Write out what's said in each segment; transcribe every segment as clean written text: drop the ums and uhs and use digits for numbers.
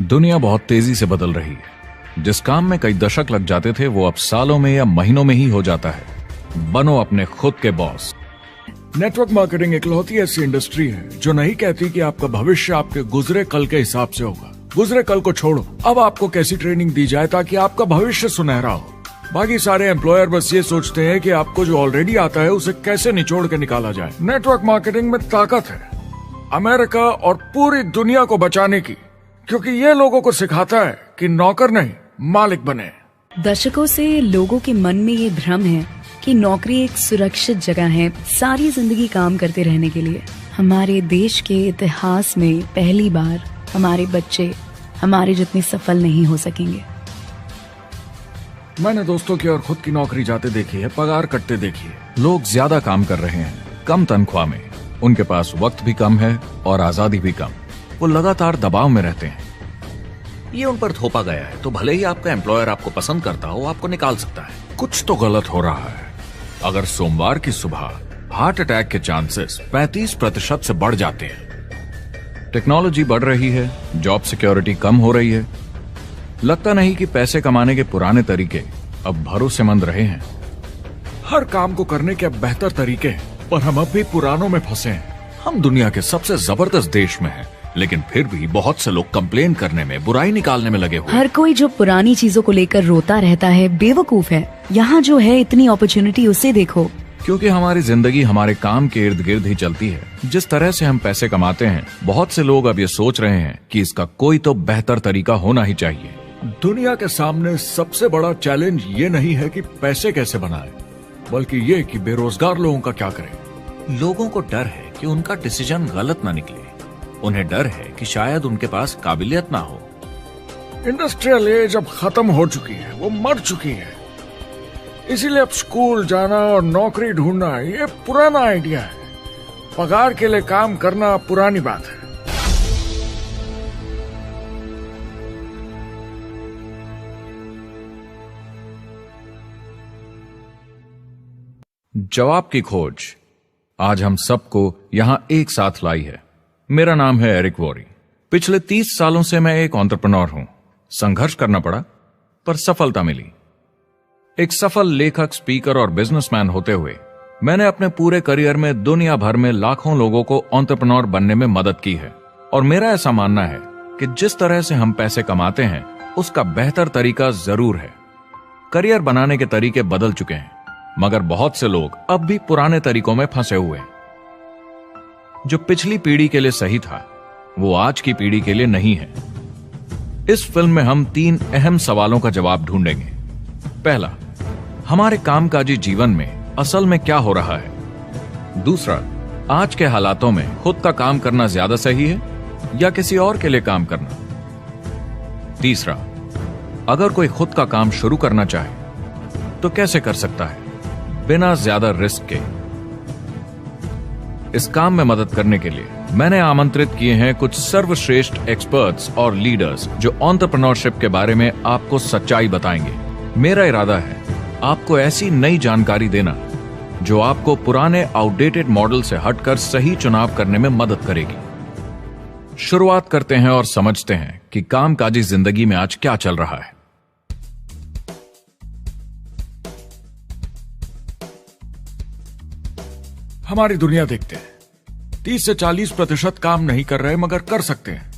दुनिया बहुत तेजी से बदल रही है। जिस काम में कई दशक लग जाते थे वो अब सालों में या महीनों में ही हो जाता है। बनो अपने खुद के बॉस। नेटवर्क मार्केटिंग इकलौती ऐसी इंडस्ट्री है जो नहीं कहती कि आपका भविष्य आपके गुजरे कल के हिसाब से होगा। गुजरे कल को छोड़ो, अब आपको कैसी ट्रेनिंग दी जाए ताकि आपका भविष्य सुनहरा हो। बाकी सारे एम्प्लॉयर बस ये सोचते हैं कि आपको जो ऑलरेडी आता है उसे कैसे निचोड़ के निकाला जाए। नेटवर्क मार्केटिंग में ताकत है अमेरिका और पूरी दुनिया को बचाने की, क्योंकि ये लोगों को सिखाता है कि नौकर नहीं मालिक बने। दशकों से लोगों के मन में ये भ्रम है कि नौकरी एक सुरक्षित जगह है सारी जिंदगी काम करते रहने के लिए। हमारे देश के इतिहास में पहली बार हमारे बच्चे हमारे जितने सफल नहीं हो सकेंगे। मैंने दोस्तों की और खुद की नौकरी जाते देखी है, पगार कटते देखी है। लोग ज्यादा काम कर रहे हैं कम तनख्वाह में। उनके पास वक्त भी कम है और आजादी भी कम। वो लगातार दबाव में रहते हैं। ये उन पर थोपा गया है, तो भले ही आपका एम्प्लॉयर आपको पसंद करता हो, आपको निकाल सकता है। कुछ तो गलत हो रहा है। अगर सोमवार की सुबह हार्ट अटैक के चांसेस 35% से बढ़ जाते हैं। टेक्नोलॉजी बढ़ रही है, जॉब सिक्योरिटी कम हो रही है। लगता नहीं कि पैसे कमाने के पुराने तरीके अब भरोसेमंद रहे हैं। हर काम को करने के अब बेहतर तरीके हैं, पर हम अब भी पुरानों में फंसे हैं। हम दुनिया के सबसे जबरदस्त देश में हैं, लेकिन फिर भी बहुत से लोग कंप्लेन करने में, बुराई निकालने में लगे हुए। हर कोई जो पुरानी चीजों को लेकर रोता रहता है बेवकूफ है। यहाँ जो है इतनी अपॉर्चुनिटी उसे देखो। क्योंकि हमारी जिंदगी हमारे काम के इर्द गिर्द ही चलती है। जिस तरह से हम पैसे कमाते हैं, बहुत से लोग अब ये सोच रहे हैं कि इसका कोई तो बेहतर तरीका होना ही चाहिए। दुनिया के सामने सबसे बड़ा चैलेंज ये नहीं है कि पैसे कैसे बनाएं, बल्कि ये कि बेरोजगार लोगों का क्या करें। लोगों को डर है कि उनका डिसीजन गलत ना निकले। उन्हें डर है कि शायद उनके पास काबिलियत ना हो। इंडस्ट्रियल एज अब खत्म हो चुकी है, वो मर चुकी है। इसीलिए अब स्कूल जाना और नौकरी ढूंढना ये पुराना आइडिया है। पगार के लिए काम करना पुरानी बात है। जवाब की खोज आज हम सबको यहां एक साथ लाई है। मेरा नाम है एरिक वॉरी। पिछले 30 सालों से मैं एक एंटरप्रेन्योर हूं। संघर्ष करना पड़ा, पर सफलता मिली। एक सफल लेखक, स्पीकर और बिजनेसमैन होते हुए मैंने अपने पूरे करियर में दुनिया भर में लाखों लोगों को एंटरप्रेन्योर बनने में मदद की है। और मेरा ऐसा मानना है कि जिस तरह से हम पैसे कमाते हैं उसका बेहतर तरीका जरूर है। करियर बनाने के तरीके बदल चुके हैं, मगर बहुत से लोग अब भी पुराने तरीकों में फंसे हुए हैं। जो पिछली पीढ़ी के लिए सही था वो आज की पीढ़ी के लिए नहीं है। इस फिल्म में हम 3 अहम सवालों का जवाब ढूंढेंगे। पहला, हमारे कामकाजी जीवन में असल में क्या हो रहा है। दूसरा, आज के हालातों में खुद का काम करना ज्यादा सही है या किसी और के लिए काम करना। तीसरा, अगर कोई खुद का काम शुरू करना चाहे तो कैसे कर सकता है बिना ज्यादा रिस्क के। इस काम में मदद करने के लिए मैंने आमंत्रित किए हैं कुछ सर्वश्रेष्ठ एक्सपर्ट्स और लीडर्स जो एंटरप्रेन्योरशिप के बारे में आपको सच्चाई बताएंगे। मेरा इरादा है आपको ऐसी नई जानकारी देना जो आपको पुराने आउटडेटेड मॉडल से हटकर सही चुनाव करने में मदद करेगी। शुरुआत करते हैं और समझते हैं कि कामकाजी जिंदगी में आज क्या चल रहा है। हमारी दुनिया देखते हैं 30 से 40% काम नहीं कर रहे मगर कर सकते हैं।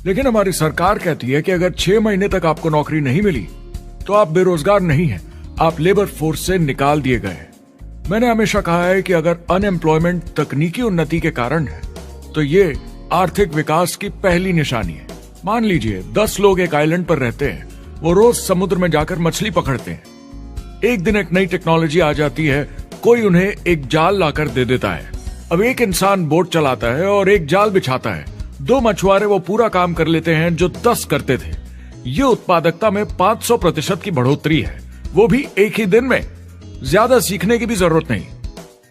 लेकिन हमारी सरकार कहती है कि अगर 6 महीने तक आपको नौकरी नहीं मिली तो आप बेरोजगार नहीं हैं, आप लेबर फोर्स से निकाल दिए गए। मैंने हमेशा कहा है कि अगर अनएम्प्लॉयमेंट तकनीकी उन्नति के कारण है तो ये आर्थिक विकास की पहली निशानी है। मान लीजिए 10 लोग एक आइलैंड पर रहते हैं, वो रोज समुद्र में जाकर मछली पकड़ते हैं। एक दिन एक नई टेक्नोलॉजी आ जाती है, कोई उन्हें एक जाल लाकर दे देता है। अब एक इंसान बोट चलाता है और एक जाल बिछाता है। 2 मछुआरे वो पूरा काम कर लेते हैं जो 10 करते थे। ये उत्पादकता में 500% की बढ़ोतरी है, वो भी एक ही दिन में। ज्यादा सीखने की भी जरूरत नहीं,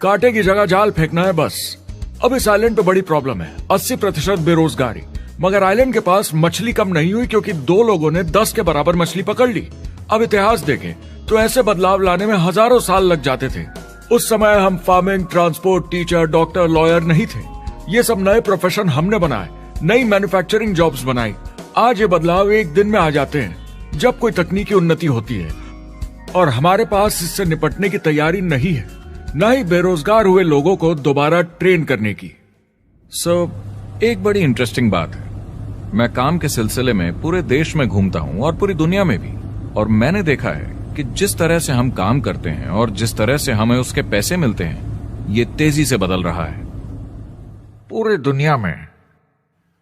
कांटे की जगह जाल फेंकना है बस। अब इस आइलैंड पे बड़ी प्रॉब्लम है, 80% बेरोजगारी। मगर आइलैंड के पास मछली कम नहीं हुई क्योंकि 2 लोगों ने 10 के बराबर मछली पकड़ ली। अब इतिहास देखें तो ऐसे बदलाव लाने में हजारों साल लग जाते थे। उस समय हम farming, transport, teacher, doctor, lawyer नहीं थे। ये सब नए प्रोफेशन हमने बनाए। नई मैन्युफैक्चरिंग जॉब्स बनाई। आज ये बदलाव एक दिन में आ जाते हैं जब कोई तकनीकी उन्नति होती है, और हमारे पास इससे निपटने की तैयारी नहीं है, न ही बेरोजगार हुए लोगों को दोबारा ट्रेन करने की। एक बड़ी इंटरेस्टिंग बात है, मैं काम के सिलसिले में पूरे देश में घूमता हूं और पूरी दुनिया में भी, और मैंने देखा है कि जिस तरह से हम काम करते हैं और जिस तरह से हमें उसके पैसे मिलते हैं, ये तेजी से बदल रहा है। पूरी दुनिया में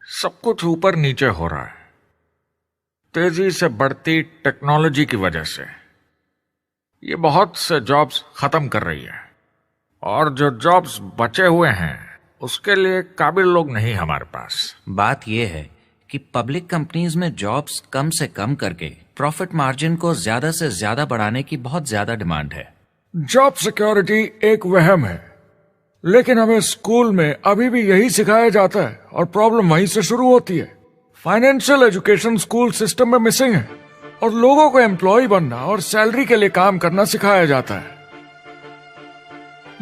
सब कुछ ऊपर नीचे हो रहा है, तेजी से बढ़ती टेक्नोलॉजी की वजह से। ये बहुत से जॉब्स खत्म कर रही है, और जो जॉब्स बचे हुए हैं उसके लिए काबिल लोग नहीं हमारे पास। बात यह है कि पब्लिक कंपनीज में जॉब्स कम से कम करके प्रॉफिट मार्जिन को ज्यादा से ज्यादा बढ़ाने की बहुत ज्यादा डिमांड है। जॉब सिक्योरिटी एक वहम है, लेकिन हमें स्कूल में अभी भी यही सिखाया जाता है, और प्रॉब्लम वहीं से शुरू होती है। फाइनेंशियल एजुकेशन स्कूल सिस्टम में मिसिंग है, और लोगों को एम्प्लॉय बनना और सैलरी के लिए काम करना सिखाया जाता है।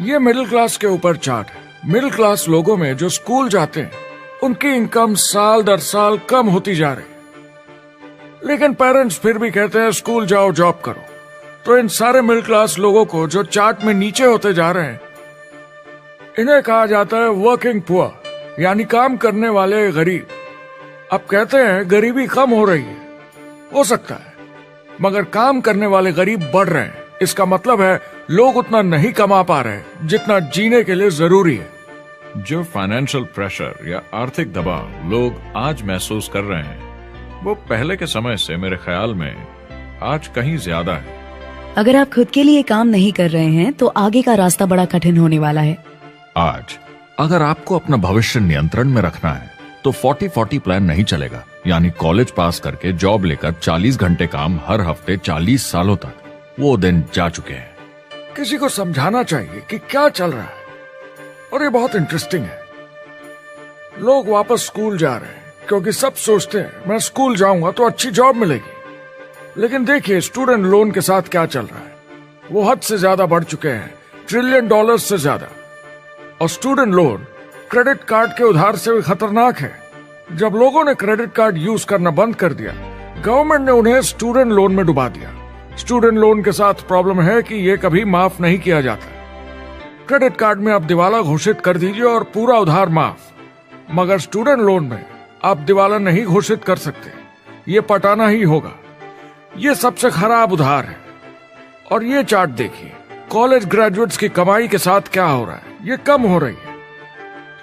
ये मिडिल क्लास के ऊपर चार्ट है। मिडिल क्लास लोगों में जो स्कूल जाते हैं उनकी इनकम साल दर साल कम होती जा रही, लेकिन पेरेंट्स फिर भी कहते हैं स्कूल जाओ, जॉब करो। तो इन सारे मिडिल क्लास लोगों को जो चार्ट में नीचे होते जा रहे हैं, इन्हें कहा जाता है वर्किंग पुअर, यानी काम करने वाले गरीब। अब कहते हैं गरीबी कम हो रही है, हो सकता है, मगर काम करने वाले गरीब बढ़ रहे हैं। इसका मतलब है लोग उतना नहीं कमा पा रहे जितना जीने के लिए जरूरी है। जो फाइनेंशियल प्रेशर या आर्थिक दबाव लोग आज महसूस कर रहे हैं, वो पहले के समय से मेरे ख्याल में आज कहीं ज्यादा है। अगर आप खुद के लिए काम नहीं कर रहे हैं तो आगे का रास्ता बड़ा कठिन होने वाला है। आज अगर आपको अपना भविष्य नियंत्रण में रखना है तो 40-40 प्लान नहीं चलेगा, यानी कॉलेज पास करके जॉब लेकर 40 घंटे काम हर हफ्ते 40 सालों तक, वो दिन जा चुके हैं। किसी को समझाना चाहिए कि क्या चल रहा है, और ये बहुत इंटरेस्टिंग है। लोग वापस स्कूल जा रहे हैं क्योंकि सब सोचते हैं मैं स्कूल जाऊंगा तो अच्छी जॉब मिलेगी। लेकिन देखिए स्टूडेंट लोन के साथ क्या चल रहा है, वो हद से ज्यादा बढ़ चुके हैं, $1 ट्रिलियन से ज्यादा। और स्टूडेंट लोन क्रेडिट कार्ड के उधार से भी खतरनाक है। जब लोगों ने क्रेडिट कार्ड यूज करना बंद कर दिया, गवर्नमेंट ने उन्हें स्टूडेंट लोन में डुबा दिया। स्टूडेंट लोन के साथ प्रॉब्लम है कि ये कभी माफ नहीं किया जाता। क्रेडिट कार्ड में आप दिवाला घोषित कर दीजिए और पूरा उधार माफ, मगर स्टूडेंट लोन में आप दिवाला नहीं घोषित कर सकते, ये पटाना ही होगा। ये सबसे खराब उधार है। और ये चार्ट देखिए, कॉलेज ग्रेजुएट्स की कमाई के साथ क्या हो रहा है, ये कम हो रही है।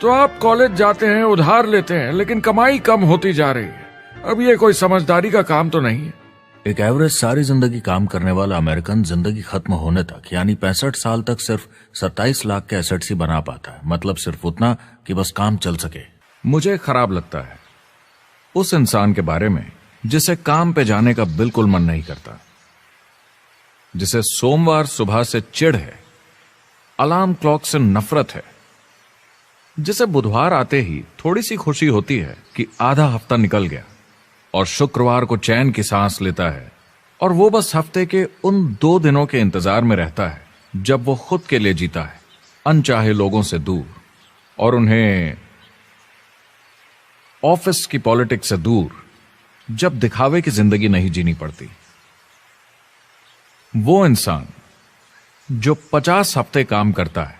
तो आप कॉलेज जाते हैं, उधार लेते हैं, लेकिन कमाई कम होती जा रही है। अब ये कोई समझदारी का काम तो नहीं है। एक एवरेज सारी जिंदगी काम करने वाला अमेरिकन जिंदगी खत्म होने तक, यानी 65 साल तक सिर्फ 27 लाख के एसेट्स ही बना पाता है। मतलब सिर्फ उतना कि बस काम चल सके। मुझे खराब लगता है उस इंसान के बारे में जिसे काम पे जाने का बिल्कुल मन नहीं करता, जिसे सोमवार सुबह से चिढ़ है, अलार्म क्लॉक से नफरत है, जिसे बुधवार आते ही थोड़ी सी खुशी होती है कि आधा हफ्ता निकल गया, और शुक्रवार को चैन की सांस लेता है, और वो बस हफ्ते के उन 2 दिनों के इंतजार में रहता है जब वो खुद के लिए जीता है, अनचाहे लोगों से दूर, और उन्हें ऑफिस की पॉलिटिक्स से दूर, जब दिखावे की जिंदगी नहीं जीनी पड़ती। वो इंसान जो 50 हफ्ते काम करता है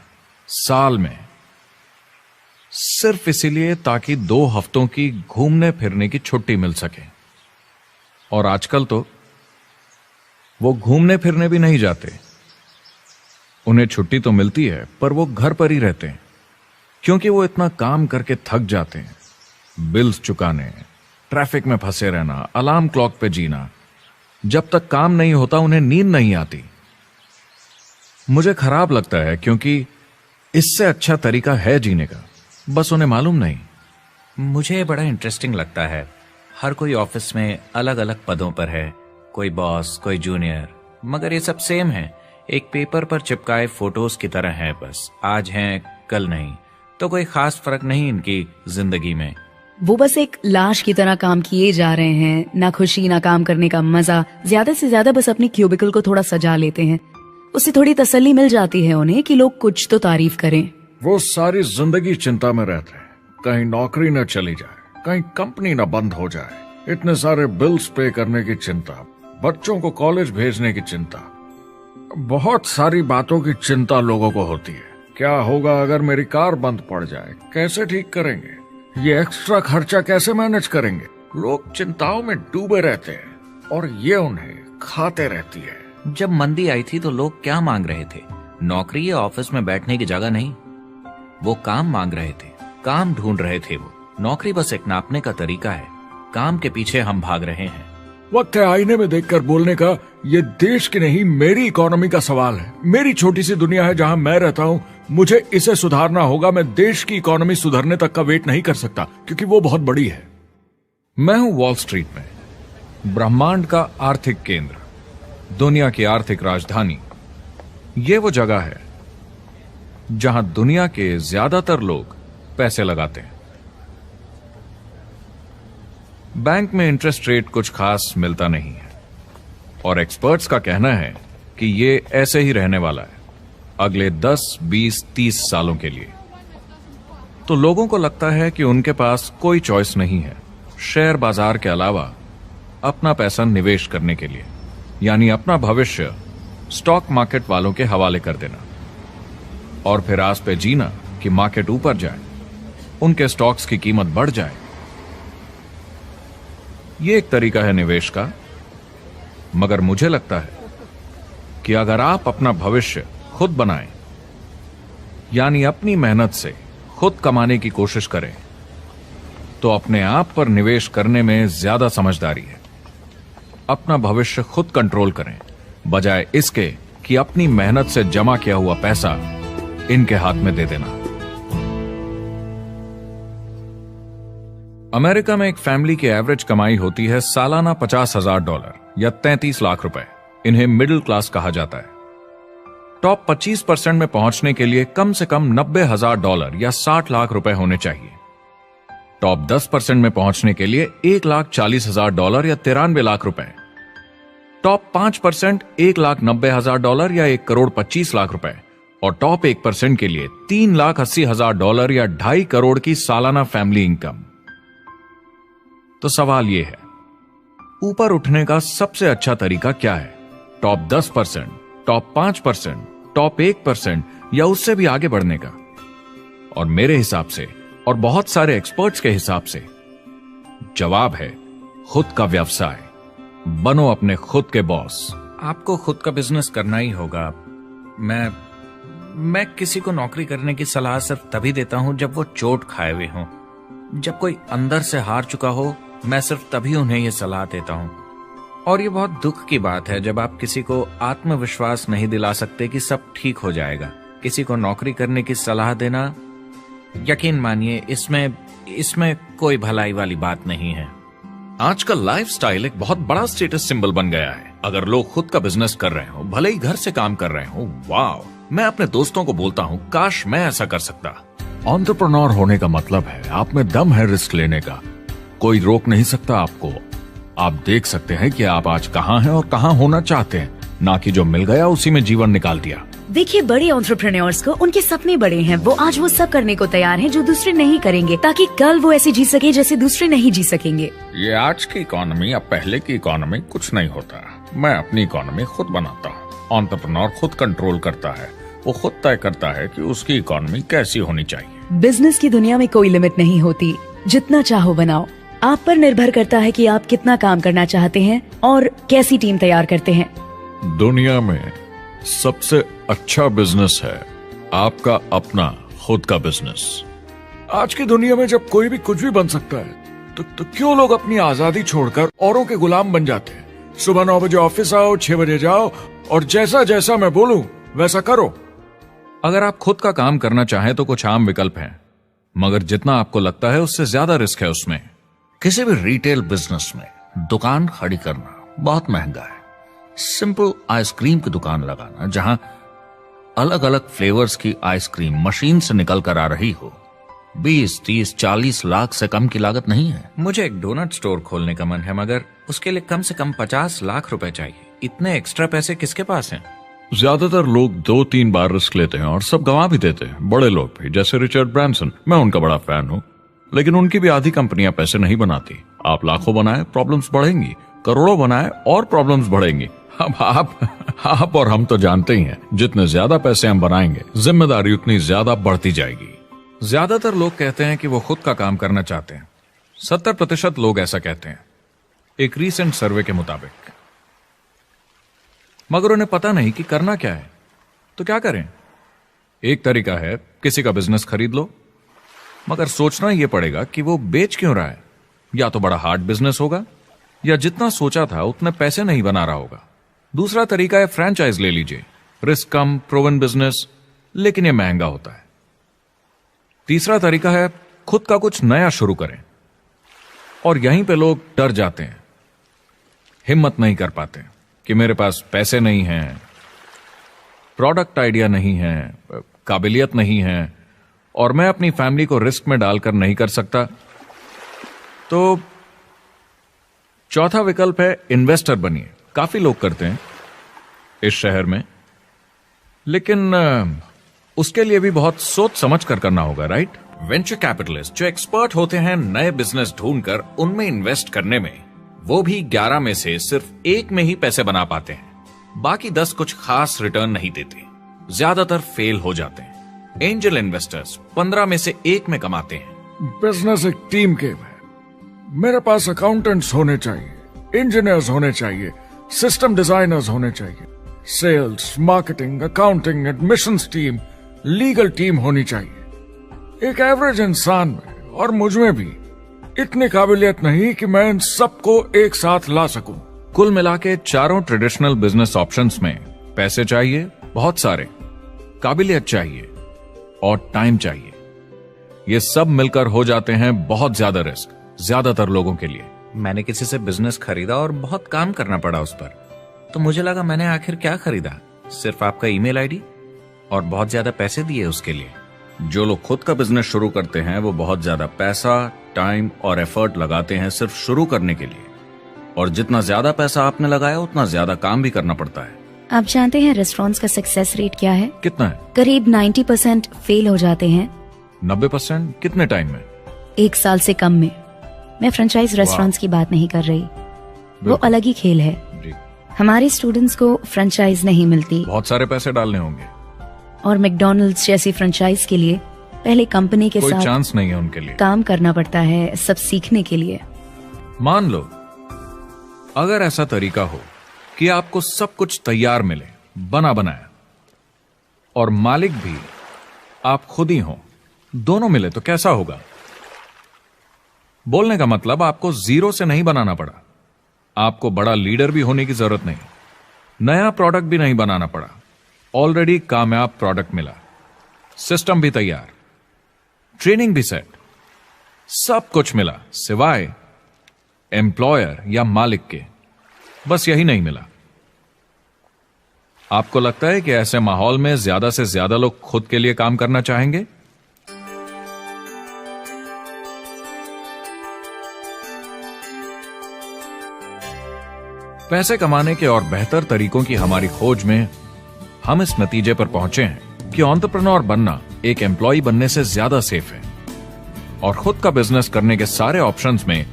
साल में, सिर्फ इसीलिए ताकि 2 हफ्तों की घूमने फिरने की छुट्टी मिल सके। और आजकल तो वो घूमने फिरने भी नहीं जाते। उन्हें छुट्टी तो मिलती है, पर वो घर पर ही रहते हैं, क्योंकि वो इतना काम करके थक जाते हैं। बिल्स चुकाने, ट्रैफिक में फंसे रहना, अलार्म क्लॉक पे जीना। जब तक काम नहीं होता उन्हें नींद नहीं आती। मुझे खराब लगता है, क्योंकि इससे अच्छा तरीका है जीने का, बस उन्हें मालूम नहीं। मुझे बड़ा इंटरेस्टिंग लगता है, हर कोई ऑफिस में अलग अलग पदों पर है, कोई बॉस, कोई जूनियर, मगर ये सब सेम है, एक पेपर पर चिपकाए फोटोज की तरह है। बस आज हैं, कल नहीं, तो कोई खास फर्क नहीं इनकी जिंदगी में। वो बस एक लाश की तरह काम किए जा रहे हैं, ना खुशी ना काम करने का मजा। ज्यादा से ज्यादा बस अपनी क्यूबिकल को थोड़ा सजा लेते हैं, उससे थोड़ी तसल्ली मिल जाती है उन्हें कि लोग कुछ तो तारीफ करें। वो सारी जिंदगी चिंता में रहते हैं कहीं नौकरी न चली जाए, कहीं कंपनी ना बंद हो जाए, इतने सारे बिल्स पे करने की चिंता, बच्चों को कॉलेज भेजने की चिंता, बहुत सारी बातों की चिंता लोगों को होती है। क्या होगा अगर मेरी कार बंद पड़ जाए, कैसे ठीक करेंगे, ये एक्स्ट्रा खर्चा कैसे मैनेज करेंगे। लोग चिंताओं में डूबे रहते हैं और ये उन्हें खाते रहती है। जब मंदी आई थी तो लोग क्या मांग रहे थे? नौकरी या ऑफिस में बैठने की जगह नहीं, वो काम मांग रहे थे, काम ढूंढ रहे थे। वो नौकरी बस एक नापने का तरीका है, काम के पीछे हम भाग रहे हैं। वक्त है आईने में देखकर बोलने का, ये देश की नहीं मेरी इकोनॉमी का सवाल है। मेरी छोटी सी दुनिया है जहां मैं रहता हूं, मुझे इसे सुधारना होगा। मैं देश की इकोनॉमी सुधरने तक का वेट नहीं कर सकता क्योंकि वो बहुत बड़ी है। मैं हूं वॉल स्ट्रीट में, ब्रह्मांड का आर्थिक केंद्र, दुनिया की आर्थिक राजधानी। ये वो जगह है जहां दुनिया के ज्यादातर लोग पैसे लगाते हैं। बैंक में इंटरेस्ट रेट कुछ खास मिलता नहीं है और एक्सपर्ट्स का कहना है कि ये ऐसे ही रहने वाला है अगले 10, 20, 30 सालों के लिए। तो लोगों को लगता है कि उनके पास कोई चॉइस नहीं है शेयर बाजार के अलावा अपना पैसा निवेश करने के लिए, यानी अपना भविष्य स्टॉक मार्केट वालों के हवाले कर देना और फिर आस पे जीना कि मार्केट ऊपर जाए, उनके स्टॉक्स की कीमत बढ़ जाए। यह एक तरीका है निवेश का, मगर मुझे लगता है कि अगर आप अपना भविष्य खुद बनाएं, यानी अपनी मेहनत से खुद कमाने की कोशिश करें, तो अपने आप पर निवेश करने में ज्यादा समझदारी है। अपना भविष्य खुद कंट्रोल करें, बजाय इसके कि अपनी मेहनत से जमा किया हुआ पैसा इनके हाथ में दे देना। अमेरिका में एक फैमिली की एवरेज कमाई होती है सालाना $50,000 या 33 लाख रुपए। इन्हें मिडिल क्लास कहा जाता है। टॉप 25% में पहुंचने के लिए कम से कम $90,000 या 60 लाख रुपए होने चाहिए। टॉप 10% में पहुंचने के लिए $1,40,000 या 93 लाख रुपए। टॉप 5% $1,90,000 या 1,25,00,000 रुपए और टॉप 1% के लिए $3,80,000 या 2.5 करोड़ की सालाना फैमिली इनकम। तो सवाल यह है, ऊपर उठने का सबसे अच्छा तरीका क्या है? टॉप 10%, टॉप 5%, टॉप 1% या उससे भी आगे बढ़ने का? और मेरे हिसाब से और बहुत सारे एक्सपर्ट्स के हिसाब से जवाब है खुद का व्यवसाय। बनो अपने खुद के बॉस। आपको खुद का बिजनेस करना ही होगा। मैं किसी को नौकरी करने की सलाह सिर्फ तभी देता हूं जब वो चोट खाए हुए हों। जब कोई अंदर से हार चुका हो, मैं सिर्फ तभी उन्हें यह सलाह देता हूं। और ये बहुत दुख की बात है जब आप किसी को आत्मविश्वास नहीं दिला सकते कि सब ठीक हो जाएगा। किसी को नौकरी करने की सलाह देना, यकीन मानिए, इसमें कोई भलाई वाली बात नहीं है। आजकल लाइफस्टाइल एक बहुत बड़ा स्टेटस सिंबल बन गया है। अगर लोग खुद का बिजनेस कर रहे हो, भले ही घर से काम कर रहे हो, वाह! मैं अपने दोस्तों को बोलता हूँ, काश मैं ऐसा कर सकता। एंटरप्रेन्योर होने का मतलब है आप में दम है रिस्क लेने का। कोई रोक नहीं सकता आपको। आप देख सकते हैं कि आप आज कहाँ हैं और कहाँ होना चाहते हैं, ना कि जो मिल गया उसी में जीवन निकाल दिया। देखिए, बड़े एंटरप्रेन्योर्स को उनके सपने बड़े हैं। वो आज वो सब करने को तैयार हैं जो दूसरे नहीं करेंगे, ताकि कल वो ऐसे जी सके जैसे दूसरे नहीं जी सकेंगे। ये आज की इकोनॉमी या पहले की इकोनॉमी कुछ नहीं होता। मैं अपनी इकोनॉमी खुद बनाता हूँ। एंटरप्रेन्योर खुद कंट्रोल करता है, वो खुद तय करता है कि उसकी इकोनॉमी कैसी होनी चाहिए। बिजनेस की दुनिया में कोई लिमिट नहीं होती, जितना चाहो बनाओ। आप पर निर्भर करता है कि आप कितना काम करना चाहते हैं और कैसी टीम तैयार करते हैं। दुनिया में सबसे अच्छा बिजनेस है आपका अपना खुद का बिजनेस। आज की दुनिया में जब कोई भी कुछ भी बन सकता है, तो क्यों लोग अपनी आजादी छोड़कर औरों के गुलाम बन जाते हैं? सुबह 9 बजे ऑफिस आओ, 6 बजे जाओ और जैसा जैसा मैं बोलूं वैसा करो। अगर आप खुद का काम करना चाहें तो कुछ आम विकल्प हैं, मगर जितना आपको लगता है उससे ज्यादा रिस्क है उसमें। किसी भी रिटेल बिजनेस में दुकान खड़ी करना बहुत महंगा है। सिंपल आइसक्रीम की दुकान लगाना जहां अलग अलग फ्लेवर्स की आइसक्रीम मशीन से निकल कर आ रही हो, 20, 30, 40 लाख से कम की लागत नहीं है। मुझे एक डोनट स्टोर खोलने का मन है, मगर उसके लिए कम से कम 50 लाख रुपए चाहिए। इतने एक्स्ट्रा पैसे किसके पास हैं? ज्यादातर लोग 2-3 बार रिस्क लेते हैं और सब गंवा भी देते हैं। बड़े लोग भी, जैसे रिचर्ड ब्रांसन, मैं उनका बड़ा फैन हूँ। लेकिन उनकी भी आधी कंपनियां पैसे नहीं बनाती। आप लाखों बनाए, प्रॉब्लम्स बढ़ेंगी, करोड़ों बनाए और प्रॉब्लम्स बढ़ेंगी। अब आप और हम तो जानते ही हैं, जितने ज्यादा पैसे हम बनाएंगे, जिम्मेदारी उतनी ज्यादा बढ़ती जाएगी। ज्यादातर लोग कहते हैं कि वो खुद का काम करना चाहते हैं। 70% लोग ऐसा कहते हैं, एक रीसेंट सर्वे के मुताबिक। मगर उन्हें पता नहीं कि करना क्या है। तो क्या करें? एक तरीका है किसी का बिजनेस खरीद लो, मगर सोचना यह पड़ेगा कि वो बेच क्यों रहा है। या तो बड़ा हार्ड बिजनेस होगा, या जितना सोचा था उतने पैसे नहीं बना रहा होगा। दूसरा तरीका है फ्रेंचाइज ले लीजिए, रिस्क कम, प्रूवन बिजनेस, लेकिन यह महंगा होता है। तीसरा तरीका है खुद का कुछ नया शुरू करें, और यहीं पे लोग डर जाते हैं, हिम्मत नहीं कर पाते कि मेरे पास पैसे नहीं हैं, प्रोडक्ट आइडिया नहीं है, काबिलियत नहीं है, और मैं अपनी फैमिली को रिस्क में डालकर नहीं कर सकता। तो चौथा विकल्प है इन्वेस्टर बनिए। काफी लोग करते हैं इस शहर में, लेकिन उसके लिए भी बहुत सोच समझ कर करना होगा, राइट? वेंचर कैपिटलिस्ट जो एक्सपर्ट होते हैं नए बिजनेस ढूंढकर उनमें इन्वेस्ट करने में, वो भी 11 में से सिर्फ 1 में ही पैसे बना पाते हैं। बाकी 10 कुछ खास रिटर्न नहीं देते, ज्यादातर फेल हो जाते हैं। एंजल इन्वेस्टर्स 15 में से 1 में कमाते हैं। बिजनेस एक टीम गेम है। मेरे पास अकाउंटेंट्स होने चाहिए, इंजीनियर्स होने चाहिए, सिस्टम डिजाइनर्स होने चाहिए, sales, marketing, accounting, admissions team, legal team होनी चाहिए। एक एवरेज इंसान में और मुझ में भी इतनी काबिलियत नहीं कि मैं इन सबको एक साथ ला सकूं। कुल मिला के चारों ट्रेडिशनल बिजनेस ऑप्शंस में पैसे चाहिए बहुत सारे, काबिलियत चाहिए और टाइम चाहिए। ये सब मिलकर हो जाते हैं बहुत ज्यादा रिस्क ज्यादातर लोगों के लिए। मैंने किसी से बिजनेस खरीदा और बहुत काम करना पड़ा उस पर, तो मुझे लगा मैंने आखिर क्या खरीदा, सिर्फ आपका ईमेल आईडी, और बहुत ज्यादा पैसे दिए उसके लिए। जो लोग खुद का बिजनेस शुरू करते हैं वो बहुत ज्यादा पैसा, टाइम और एफर्ट लगाते हैं सिर्फ शुरू करने के लिए, और जितना ज्यादा पैसा आपने लगाया उतना ज्यादा काम भी करना पड़ता है। आप जानते हैं रेस्टोरेंट्स का सक्सेस रेट क्या है? कितना है? करीब 90% फेल हो जाते हैं। 90%? कितने टाइम में? 1 साल से कम में। मैं फ्रेंचाइज रेस्टोरेंट्स की बात नहीं कर रही, वो अलग ही खेल है। जी। हमारे स्टूडेंट्स को फ्रेंचाइज नहीं मिलती, बहुत सारे पैसे डालने होंगे, और मैकडॉनल्ड्स जैसी फ्रेंचाइज के लिए पहले कंपनी के कोई साथ चांस नहीं है उनके लिए। काम करना पड़ता है सब सीखने के लिए। मान लो अगर ऐसा तरीका हो कि आपको सब कुछ तैयार मिले, बना बनाया, और मालिक भी आप खुद ही हो, दोनों मिले, तो कैसा होगा? बोलने का मतलब आपको जीरो से नहीं बनाना पड़ा, आपको बड़ा लीडर भी होने की जरूरत नहीं, नया प्रोडक्ट भी नहीं बनाना पड़ा, ऑलरेडी कामयाब प्रोडक्ट मिला, सिस्टम भी तैयार, ट्रेनिंग भी सेट, सब कुछ मिला सिवाय एम्प्लॉयर या मालिक के। बस यही नहीं मिला। आपको लगता है कि ऐसे माहौल में ज्यादा से ज्यादा लोग खुद के लिए काम करना चाहेंगे? पैसे कमाने के और बेहतर तरीकों की हमारी खोज में हम इस नतीजे पर पहुंचे हैं कि एंटरप्रेन्योर बनना एक एम्प्लॉय बनने से ज्यादा सेफ है, और खुद का बिजनेस करने के सारे ऑप्शंस में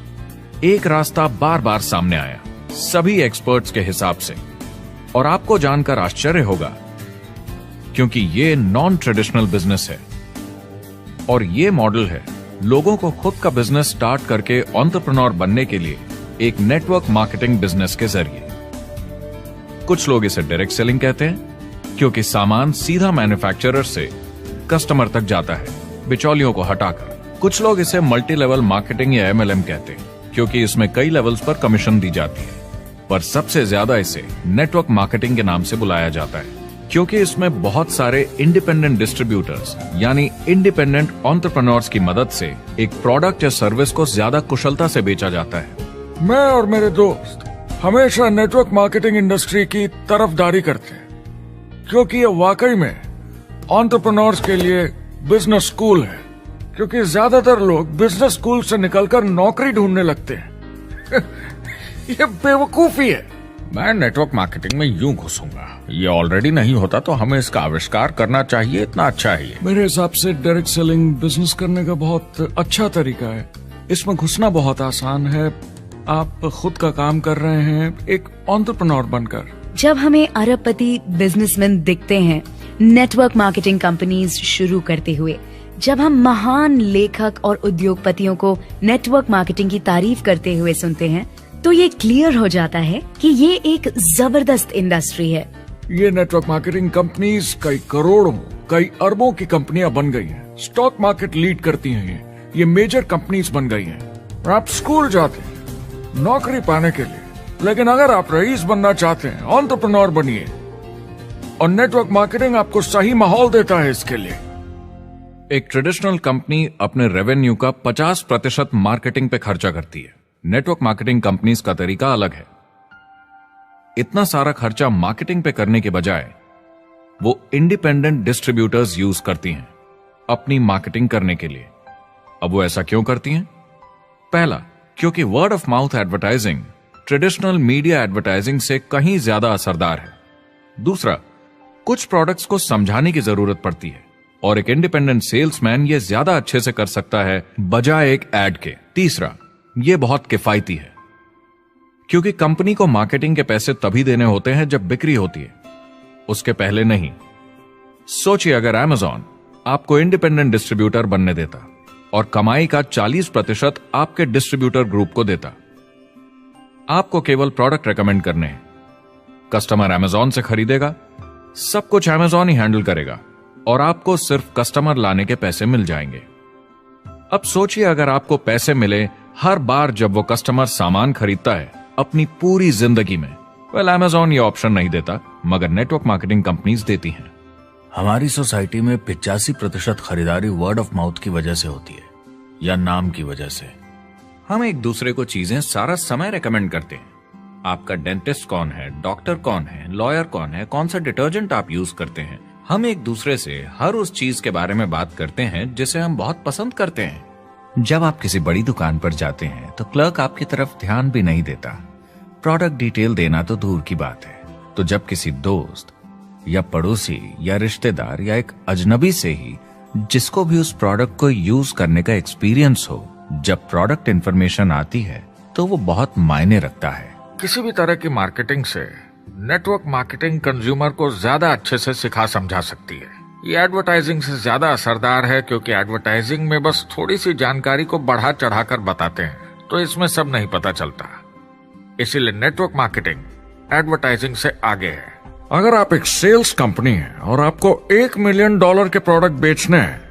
एक रास्ता बार बार सामने आया, सभी एक्सपर्ट्स के हिसाब से। और आपको जानकर आश्चर्य होगा, क्योंकि ये नॉन ट्रेडिशनल बिजनेस है, और ये मॉडल है लोगों को खुद का बिजनेस स्टार्ट करके एंटरप्रेन्योर बनने के लिए एक नेटवर्क मार्केटिंग बिजनेस के जरिए। कुछ लोग इसे डायरेक्ट सेलिंग कहते हैं, क्योंकि सामान सीधा मैन्युफैक्चरर से कस्टमर तक जाता है बिचौलियों को हटाकर। कुछ लोग इसे मल्टी लेवल मार्केटिंग या MLM कहते हैं, क्योंकि इसमें कई लेवल्स पर कमीशन दी जाती है, पर सबसे ज्यादा इसे नेटवर्क मार्केटिंग के नाम से बुलाया जाता है, क्योंकि इसमें बहुत सारे इंडिपेंडेंट डिस्ट्रीब्यूटर्स यानी इंडिपेंडेंट एंटरप्रेन्योर्स की मदद से एक प्रोडक्ट या सर्विस को ज्यादा कुशलता से बेचा जाता है। मैं और मेरे दोस्त हमेशा नेटवर्क मार्केटिंग इंडस्ट्री की तरफदारी करते हैं, क्योंकि ये वाकई में एंटरप्रेन्योर्स के लिए बिजनेस स्कूल है। क्योंकि ज्यादातर लोग बिजनेस स्कूल से निकलकर नौकरी ढूंढने लगते हैं। ये बेवकूफी है। मैं नेटवर्क मार्केटिंग में यूं घुसूंगा, ये ऑलरेडी नहीं होता तो हमें इसका आविष्कार करना चाहिए, इतना अच्छा है ये। मेरे हिसाब से डायरेक्ट सेलिंग बिजनेस करने का बहुत अच्छा तरीका है। इसमें घुसना बहुत आसान है। आप खुद का काम कर रहे हैं एक एंटरप्रेन्योर बनकर। जब हमें अरबपति बिजनेसमैन दिखते हैं नेटवर्क मार्केटिंग कंपनीज शुरू करते हुए, जब हम महान लेखक और उद्योगपतियों को नेटवर्क मार्केटिंग की तारीफ करते हुए सुनते हैं, तो ये क्लियर हो जाता है कि ये एक जबरदस्त इंडस्ट्री है। ये नेटवर्क मार्केटिंग कंपनीज कई करोड़ों, कई अरबों की कंपनियां बन गई हैं। स्टॉक मार्केट लीड करती हैं ये मेजर कंपनीज बन गई हैं। और आप स्कूल जाते हैं नौकरी पाने के लिए, लेकिन अगर आप रईस बनना चाहते हैं, एंटरप्रेन्योर बनिए, और नेटवर्क मार्केटिंग आपको सही माहौल देता है इसके लिए। एक ट्रेडिशनल कंपनी अपने रेवेन्यू का 50% मार्केटिंग पे खर्चा करती है। नेटवर्क मार्केटिंग कंपनीज का तरीका अलग है। इतना सारा खर्चा मार्केटिंग पे करने के बजाय वो इंडिपेंडेंट डिस्ट्रीब्यूटर्स यूज करती हैं अपनी मार्केटिंग करने के लिए। अब वो ऐसा क्यों करती हैं? पहला, क्योंकि word of mouth advertising traditional media advertising से कहीं ज्यादा असरदार है। दूसरा, कुछ प्रोडक्ट्स को समझाने की जरूरत पड़ती है और एक इंडिपेंडेंट सेल्समैन ये ज्यादा अच्छे से कर सकता है बजाय एक एड के। तीसरा, ये बहुत किफायती है क्योंकि कंपनी को मार्केटिंग के पैसे तभी देने होते हैं जब बिक्री होती है, उसके पहले नहीं। सोचिए अगर Amazon आपको इंडिपेंडेंट डिस्ट्रीब्यूटर बनने देता और कमाई का 40% आपके डिस्ट्रीब्यूटर ग्रुप को देता। आपको केवल प्रोडक्ट रेकमेंड करने हैं, कस्टमर Amazon से खरीदेगा, सब कुछ Amazon ही हैंडल करेगा और आपको सिर्फ कस्टमर लाने के पैसे मिल जाएंगे। अब सोचिए अगर आपको पैसे मिले हर बार जब वो कस्टमर सामान खरीदता है अपनी पूरी जिंदगी में। Amazon ये ऑप्शन नहीं देता, मगर नेटवर्क मार्केटिंग कंपनीज देती हैं। हमारी सोसाइटी में 85% खरीदारी वर्ड ऑफ माउथ की वजह से होती है या नाम की वजह से। हम एक दूसरे को चीजें सारा समय रेकमेंड करते हैं। आपका डेंटिस्ट कौन है, डॉक्टर कौन है, लॉयर कौन है, कौन सा डिटर्जेंट आप यूज करते हैं। हम एक दूसरे से हर उस चीज के बारे में बात करते हैं जिसे हम बहुत पसंद करते हैं। जब आप किसी बड़ी दुकान पर जाते हैं तो क्लर्क आपकी तरफ ध्यान भी नहीं देता, प्रोडक्ट डिटेल देना तो दूर की बात है। तो जब किसी दोस्त या पड़ोसी या रिश्तेदार या एक अजनबी से ही जिसको भी उस प्रोडक्ट को यूज करने का एक्सपीरियंस हो, जब प्रोडक्ट इंफॉर्मेशन आती है तो वो बहुत मायने रखता है। किसी भी तरह की मार्केटिंग से नेटवर्क मार्केटिंग कंज्यूमर को ज्यादा अच्छे से सिखा समझा सकती है। ये एडवर्टाइजिंग से ज्यादा असरदार है क्योंकि एडवर्टाइजिंग में बस थोड़ी सी जानकारी को बढ़ा चढ़ाकर बताते हैं, तो इसमें सब नहीं पता चलता। इसीलिए नेटवर्क मार्केटिंग एडवर्टाइजिंग से आगे है। अगर आप एक सेल्स कंपनी है और आपको $1 मिलियन के प्रोडक्ट बेचने हैं,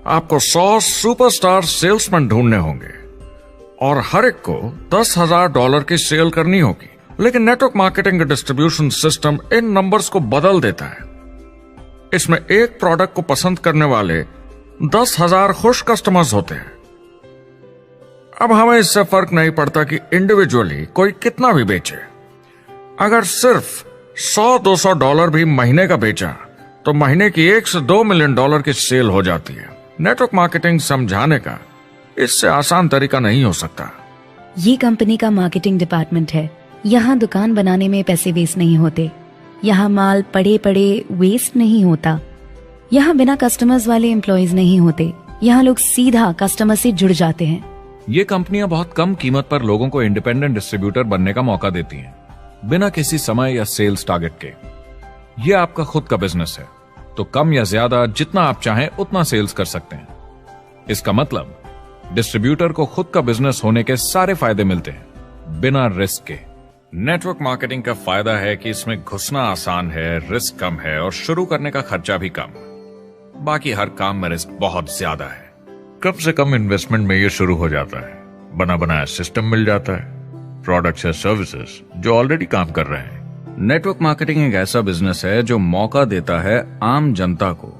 आपको 100 सुपरस्टार सेल्समैन ढूंढने होंगे और हर एक को $10,000 की सेल करनी होगी। लेकिन नेटवर्क मार्केटिंग का डिस्ट्रीब्यूशन सिस्टम इन नंबर्स को बदल देता है। इसमें एक प्रोडक्ट को पसंद करने वाले 10,000 खुश कस्टमर्स होते हैं। अब हमें इससे फर्क नहीं पड़ता कि इंडिविजुअली कोई कितना भी बेचे। अगर सिर्फ $100-200 भी महीने का बेचा तो महीने की $1 से $2 मिलियन की सेल हो जाती है। नेटवर्क मार्केटिंग समझाने का इससे आसान तरीका नहीं हो सकता। ये कंपनी का मार्केटिंग डिपार्टमेंट है। यहाँ दुकान बनाने में पैसे वेस्ट नहीं होते, यहाँ माल पड़े पड़े वेस्ट नहीं होता, यहाँ बिना कस्टमर्स वाले एम्प्लॉयज नहीं होते, यहाँ लोग सीधा कस्टमर से जुड़ जाते हैं। ये कंपनियां बहुत कम कीमत पर लोगों को इंडिपेंडेंट डिस्ट्रीब्यूटर बनने का मौका देती हैं, बिना किसी समय या सेल्स टारगेट के। ये आपका खुद का बिजनेस है, तो कम या ज्यादा जितना आप चाहें उतना सेल्स कर सकते हैं। इसका मतलब डिस्ट्रीब्यूटर को खुद का बिजनेस होने के सारे फायदे मिलते हैं, बिना रिस्क के। नेटवर्क मार्केटिंग का फायदा है कि इसमें घुसना आसान है, रिस्क कम है और शुरू करने का खर्चा भी कम। बाकी हर काम में रिस्क बहुत ज्यादा है। कम से कम इन्वेस्टमेंट में ये शुरू हो जाता है, बना बनाया सिस्टम मिल जाता है, प्रोडक्ट्स या सर्विसेज जो ऑलरेडी काम कर रहे हैं। नेटवर्क मार्केटिंग एक ऐसा बिजनेस है जो मौका देता है आम जनता को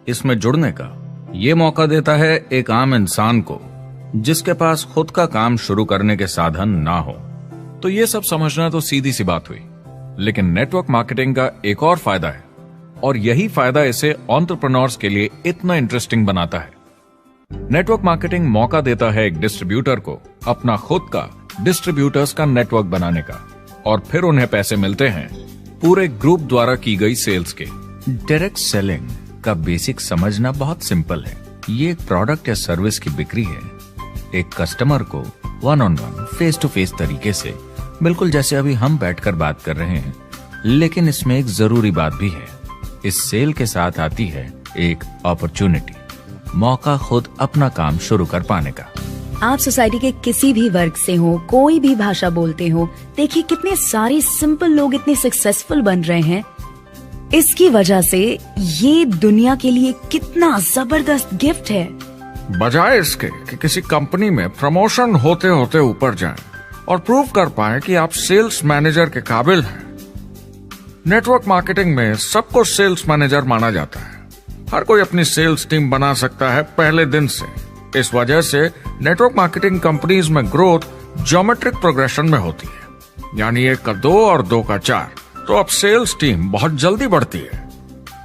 इसमें जुड़ने का। ये मौका देता है एक आम इंसान को जिसके पास खुद का काम शुरू करने के साधन ना हो। तो ये सब समझना तो सीधी सी बात हुई, लेकिन नेटवर्क मार्केटिंग का एक और फायदा है और यही फायदा इसे एंटरप्रेन्योर्स के लिए इतना इंटरेस्टिंग बनाता है। नेटवर्क मार्केटिंग मौका देता है एक डिस्ट्रीब्यूटर को अपना खुद का डिस्ट्रीब्यूटर्स का नेटवर्क बनाने का और फिर उन्हें पैसे मिलते हैं पूरे ग्रुप द्वारा की गई सेल्स के। डायरेक्ट सेलिंग का बेसिक समझना बहुत सिंपल है। ये एक प्रोडक्ट या सर्विस की बिक्री है, एक कस्टमर को one on one, face to face तरीके से, बिल्कुल जैसे अभी हम बैठकर बात कर रहे हैं। लेकिन इसमें एक जरूरी बात भी है, इस सेल के साथ आती है एक अपॉर्चुनिटी, मौका खुद अपना काम शुरू कर पाने का। आप सोसाइटी के किसी भी वर्ग से हो, कोई भी भाषा बोलते हो, देखिए कितने सारे सिंपल लोग इतने सक्सेसफुल बन रहे हैं। इसकी वजह से ये दुनिया के लिए कितना जबरदस्त गिफ्ट है। बजाय इसके कि किसी कंपनी में प्रमोशन होते होते ऊपर जाएं और प्रूव कर पाएं कि आप सेल्स मैनेजर के काबिल हैं, नेटवर्क मार्केटिंग में सबको सेल्स मैनेजर माना जाता है। हर कोई अपनी सेल्स टीम बना सकता है पहले दिन से। इस वजह से नेटवर्क मार्केटिंग कंपनीज में ग्रोथ ज्योमेट्रिक प्रोग्रेशन में होती है, यानी 1 का 2 और 2 का 4। तो अब सेल्स टीम बहुत जल्दी बढ़ती है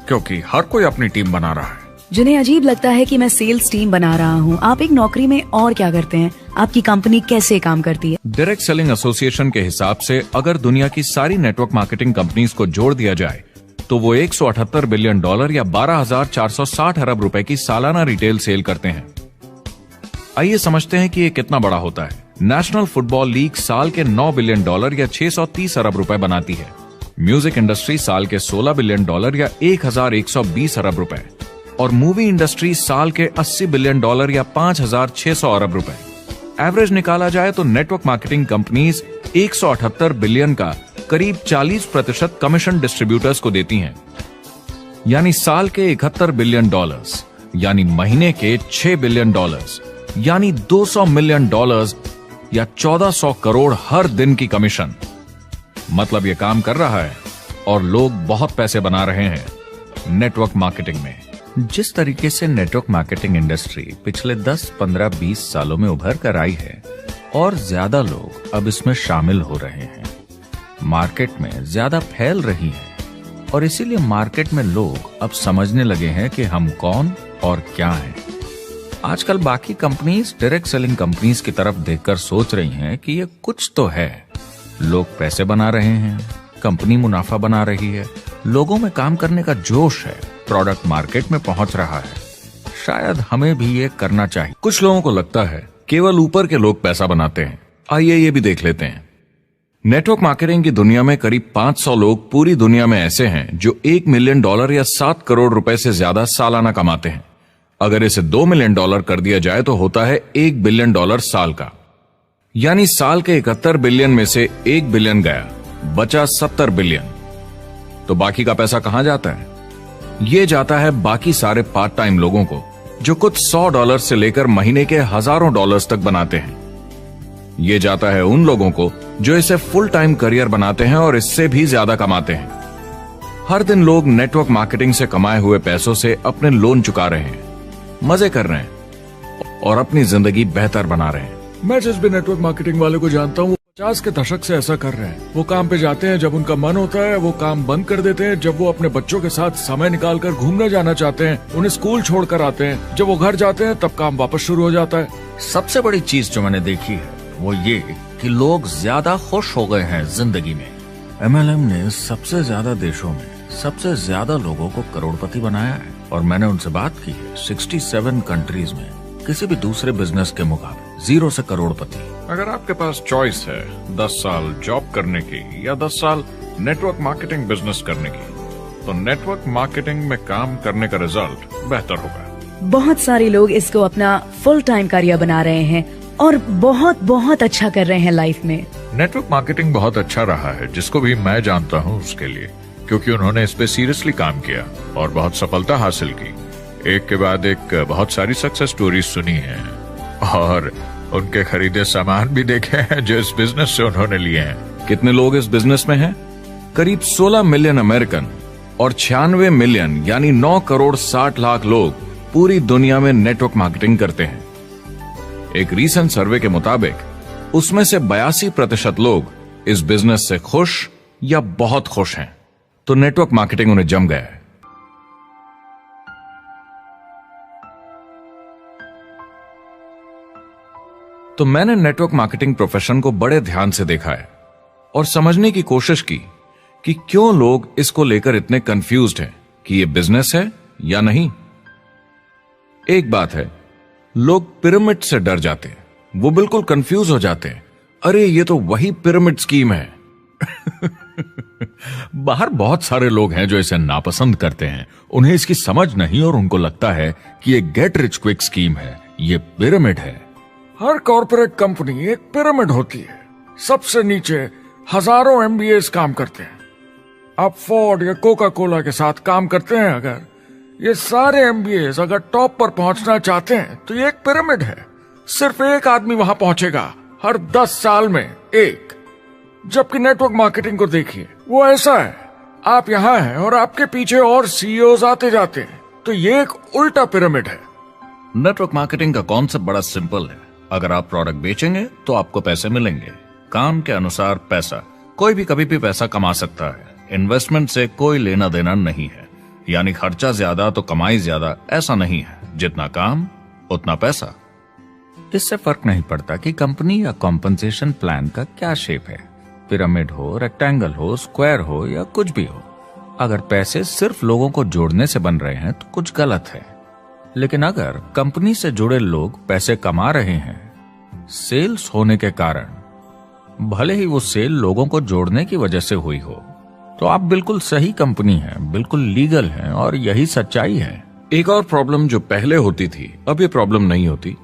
क्योंकि हर कोई अपनी टीम बना रहा है। जिन्हें अजीब लगता है कि मैं सेल्स टीम बना रहा हूँ, आप एक नौकरी में और क्या करते हैं? आपकी कंपनी कैसे काम करती है? डायरेक्ट सेलिंग एसोसिएशन के हिसाब से अगर दुनिया की सारी नेटवर्क मार्केटिंग कंपनीज को जोड़ दिया जाए तो वो $178 बिलियन या 12,460 अरब रुपए की सालाना रिटेल सेल करते हैं। आइए समझते हैं कि ये कितना बड़ा होता है। नेशनल फुटबॉल लीग साल के $9 बिलियन या 630 अरब रुपए बनाती है। म्यूजिक इंडस्ट्री साल के $16 बिलियन या 1,120 अरब रुपए, और मूवी इंडस्ट्री साल के $80 बिलियन या 5,600 अरब रुपए। एवरेज निकाला जाए तो नेटवर्क मार्केटिंग कंपनीज 178 बिलियन का करीब 40% कमीशन डिस्ट्रीब्यूटर्स को देती हैं, यानी साल के $71 बिलियन, यानी महीने के $6 बिलियन, यानी $200 मिलियन या 1400 करोड़ हर दिन की कमीशन। मतलब ये काम कर रहा है और लोग बहुत पैसे बना रहे हैं नेटवर्क मार्केटिंग में। जिस तरीके से नेटवर्क मार्केटिंग इंडस्ट्री पिछले 10, 15, 20 सालों में उभर कर आई है और ज्यादा लोग अब इसमें शामिल हो रहे हैं, मार्केट में ज्यादा फैल रही है और इसीलिए मार्केट में लोग अब समझने लगे हैं कि हम कौन और क्या हैं। आजकल बाकी कंपनीज डायरेक्ट सेलिंग कंपनीज की तरफ देखकर सोच रही हैं कि ये कुछ तो है, लोग पैसे बना रहे हैं, कंपनी मुनाफा बना रही है, लोगों में काम करने का जोश है, प्रोडक्ट मार्केट में पहुंच रहा है, शायद हमें भी ये करना चाहिए। कुछ लोगों को लगता है केवल ऊपर के लोग पैसा बनाते हैं। आइए ये भी देख लेते हैं। नेटवर्क मार्केटिंग की दुनिया में करीब 500 लोग पूरी दुनिया में ऐसे हैं जो $1 मिलियन या 7 करोड़ रुपए से ज्यादा सालाना कमाते हैं। अगर इसे $2 मिलियन कर दिया जाए तो होता है $1 बिलियन साल का, यानी साल के 71 बिलियन में से 1 बिलियन गया, बचा 70 बिलियन। तो बाकी का पैसा कहां जाता है? ये जाता है बाकी सारे पार्ट टाइम लोगों को जो कुछ $100 से लेकर महीने के हजारों डॉलर्स तक बनाते हैं। ये जाता है उन लोगों को जो इसे फुल टाइम करियर बनाते हैं और इससे भी ज्यादा कमाते हैं। हर दिन लोग नेटवर्क मार्केटिंग से कमाए हुए पैसों से अपने लोन चुका रहे हैं, मजे कर रहे हैं और अपनी जिंदगी बेहतर बना रहे हैं। मैं जिस भी नेटवर्क मार्केटिंग वाले को जानता हूँ, वो 50 के दशक से ऐसा कर रहे हैं। वो काम पे जाते हैं जब उनका मन होता है, वो काम बंद कर देते हैं जब वो अपने बच्चों के साथ समय निकालकर घूमने जाना चाहते हैं, उन्हें स्कूल छोड़कर आते हैं, जब वो घर जाते हैं तब काम वापस शुरू हो जाता है। सबसे बड़ी चीज जो मैंने देखी है वो ये कि लोग ज्यादा खुश हो गए हैं जिंदगी में। MLM ने सबसे ज्यादा देशों में सबसे ज्यादा लोगों को करोड़पति बनाया है और मैंने उनसे बात की है 67 कंट्रीज में किसी भी दूसरे बिजनेस के मुकाबले 0 से करोड़पति। अगर आपके पास चॉइस है 10 साल जॉब करने की या 10 साल नेटवर्क मार्केटिंग बिजनेस करने की, तो नेटवर्क मार्केटिंग में काम करने का रिजल्ट बेहतर होगा। बहुत सारे लोग इसको अपना फुल टाइम करियर बना रहे हैं और बहुत बहुत अच्छा कर रहे हैं लाइफ में। नेटवर्क मार्केटिंग बहुत अच्छा रहा है, जिसको भी मैं जानता हूँ उसके लिए, क्योंकि उन्होंने इस पे सीरियसली काम किया और बहुत सफलता हासिल की। एक के बाद एक बहुत सारी सक्सेस स्टोरीज सुनी है और उनके खरीदे सामान भी देखे हैं जो इस बिजनेस से उन्होंने लिए हैं। कितने लोग इस बिजनेस में हैं? करीब 16 मिलियन अमेरिकन और 96 मिलियन यानी 9 करोड़ 60 लाख लोग पूरी दुनिया में नेटवर्क मार्केटिंग करते हैं। एक रीसेंट सर्वे के मुताबिक उसमें से 82% लोग इस बिजनेस से खुश या बहुत खुश हैं। तो नेटवर्क मार्केटिंग उन्हें जम गया है। तो मैंने नेटवर्क मार्केटिंग प्रोफेशन को बड़े ध्यान से देखा है और समझने की कोशिश की कि क्यों लोग इसको लेकर इतने कंफ्यूज्ड हैं कि ये बिजनेस है या नहीं। एक बात है, लोग पिरामिड से डर जाते हैं, वो बिल्कुल कंफ्यूज हो जाते हैं। अरे ये तो वही पिरामिड स्कीम है। बाहर बहुत सारे लोग हैं जो इसे नापसंद करते हैं, उन्हें इसकी समझ नहीं और उनको लगता है कि ये गेट रिच क्विक स्कीम है, ये पिरामिड है। हर कॉर्पोरेट कंपनी एक पिरामिड होती है। सबसे नीचे हजारों एमबीएस काम करते हैं। आप फोर्ड या कोका कोला के साथ काम करते हैं, अगर ये सारे एमबीएस अगर टॉप पर पहुंचना चाहते हैं तो ये एक पिरामिड है। सिर्फ एक आदमी वहां पहुंचेगा हर 10 साल में एक। जबकि नेटवर्क मार्केटिंग को देखिए, वो ऐसा है, आप यहां हैं और आपके पीछे और सीईओज आते जाते हैं, तो ये एक उल्टा पिरामिड है। नेटवर्क मार्केटिंग का कॉन्सेप्ट बड़ा सिंपल है। अगर आप प्रोडक्ट बेचेंगे तो आपको पैसे मिलेंगे, काम के अनुसार पैसा। कोई भी कभी भी पैसा कमा सकता है, इन्वेस्टमेंट से कोई लेना देना नहीं है। यानी खर्चा ज्यादा तो कमाई ज्यादा, ऐसा नहीं है। जितना काम उतना पैसा। इससे फर्क नहीं पड़ता कि कंपनी या कॉम्पनसेशन प्लान का क्या शेप है, पिरामिड हो, रेक्टेंगल हो, स्क्वायर हो या कुछ भी हो। अगर पैसे सिर्फ लोगों को जोड़ने से बन रहे हैं तो कुछ गलत है। लेकिन अगर कंपनी से जुड़े लोग पैसे कमा रहे हैं सेल्स होने के कारण, भले ही वो सेल लोगों को जोड़ने की वजह से हुई हो, तो आप बिल्कुल सही कंपनी हैं, बिल्कुल लीगल हैं और यही सच्चाई है। एक और प्रॉब्लम जो पहले होती थी, अब ये प्रॉब्लम नहीं होती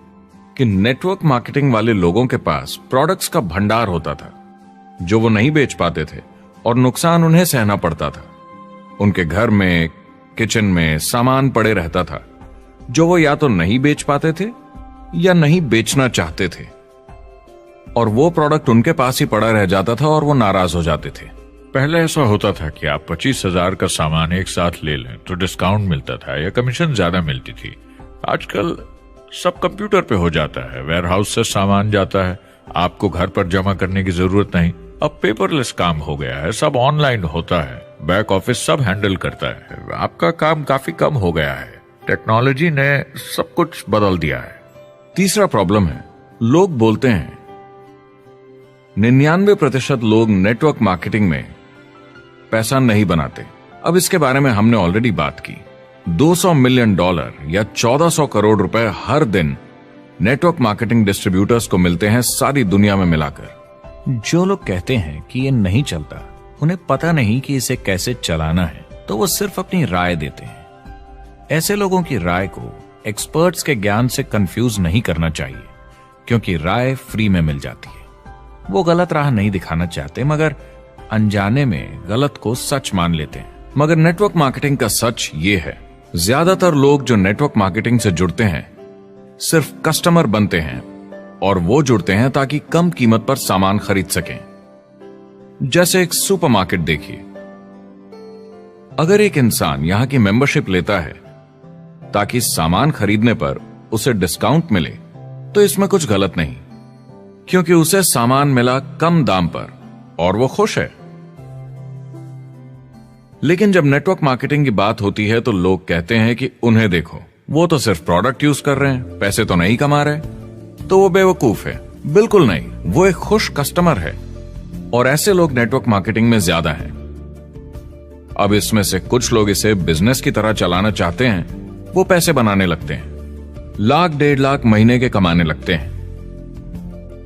कि नेटवर्क मार्केटिंग वाले लोगों के पास प्रोडक्ट्स का भंडार होता था जो वो नहीं बेच पाते थे और नुकसान उन्हें सहना पड़ता था। उनके घर में, किचन में सामान पड़े रहता था जो वो या तो नहीं बेच पाते थे या नहीं बेचना चाहते थे, और वो प्रोडक्ट उनके पास ही पड़ा रह जाता था और वो नाराज हो जाते थे। पहले ऐसा होता था कि आप 25,000 का सामान एक साथ ले लें तो डिस्काउंट मिलता था या कमीशन ज्यादा मिलती थी। आजकल सब कंप्यूटर पे हो जाता है, वेयरहाउस से सामान जाता है, आपको घर पर जमा करने की जरूरत नहीं। अब पेपरलेस काम हो गया है, सब ऑनलाइन होता है, बैक ऑफिस सब हैंडल करता है, आपका काम काफी कम हो गया है। टेक्नोलॉजी ने सब कुछ बदल दिया है। तीसरा प्रॉब्लम है, लोग बोलते हैं 99% लोग नेटवर्क मार्केटिंग में पैसा नहीं बनाते। अब इसके बारे में हमने ऑलरेडी बात की। $200 मिलियन या 1400 करोड़ रुपए हर दिन नेटवर्क मार्केटिंग डिस्ट्रीब्यूटर्स को मिलते हैं सारी दुनिया में मिलाकर। जो लोग कहते हैं कि ये नहीं चलता, उन्हें पता नहीं कि इसे कैसे चलाना है, तो वो सिर्फ अपनी राय देते हैं। ऐसे लोगों की राय को एक्सपर्ट्स के ज्ञान से कंफ्यूज नहीं करना चाहिए, क्योंकि राय फ्री में मिल जाती है। वो गलत राह नहीं दिखाना चाहते, मगर अनजाने में गलत को सच मान लेते हैं। मगर नेटवर्क मार्केटिंग का सच ये है, ज्यादातर लोग जो नेटवर्क मार्केटिंग से जुड़ते हैं सिर्फ कस्टमर बनते हैं, और वो जुड़ते हैं ताकि कम कीमत पर सामान खरीद सकें। जैसे एक सुपरमार्केट देखिए, अगर एक इंसान यहां की मेंबरशिप लेता है ताकि सामान खरीदने पर उसे डिस्काउंट मिले, तो इसमें कुछ गलत नहीं, क्योंकि उसे सामान मिला कम दाम पर और वो खुश है। लेकिन जब नेटवर्क मार्केटिंग की बात होती है तो लोग कहते हैं कि उन्हें देखो, वो तो सिर्फ प्रोडक्ट यूज कर रहे हैं, पैसे तो नहीं कमा रहे, तो वो बेवकूफ है। बिल्कुल नहीं, वो एक खुश कस्टमर है, और ऐसे लोग नेटवर्क मार्केटिंग में ज्यादा हैं। अब इसमें से कुछ लोग इसे बिजनेस की तरह चलाना चाहते हैं, वो पैसे बनाने लगते हैं, लाख 1.5 लाख महीने के कमाने लगते हैं।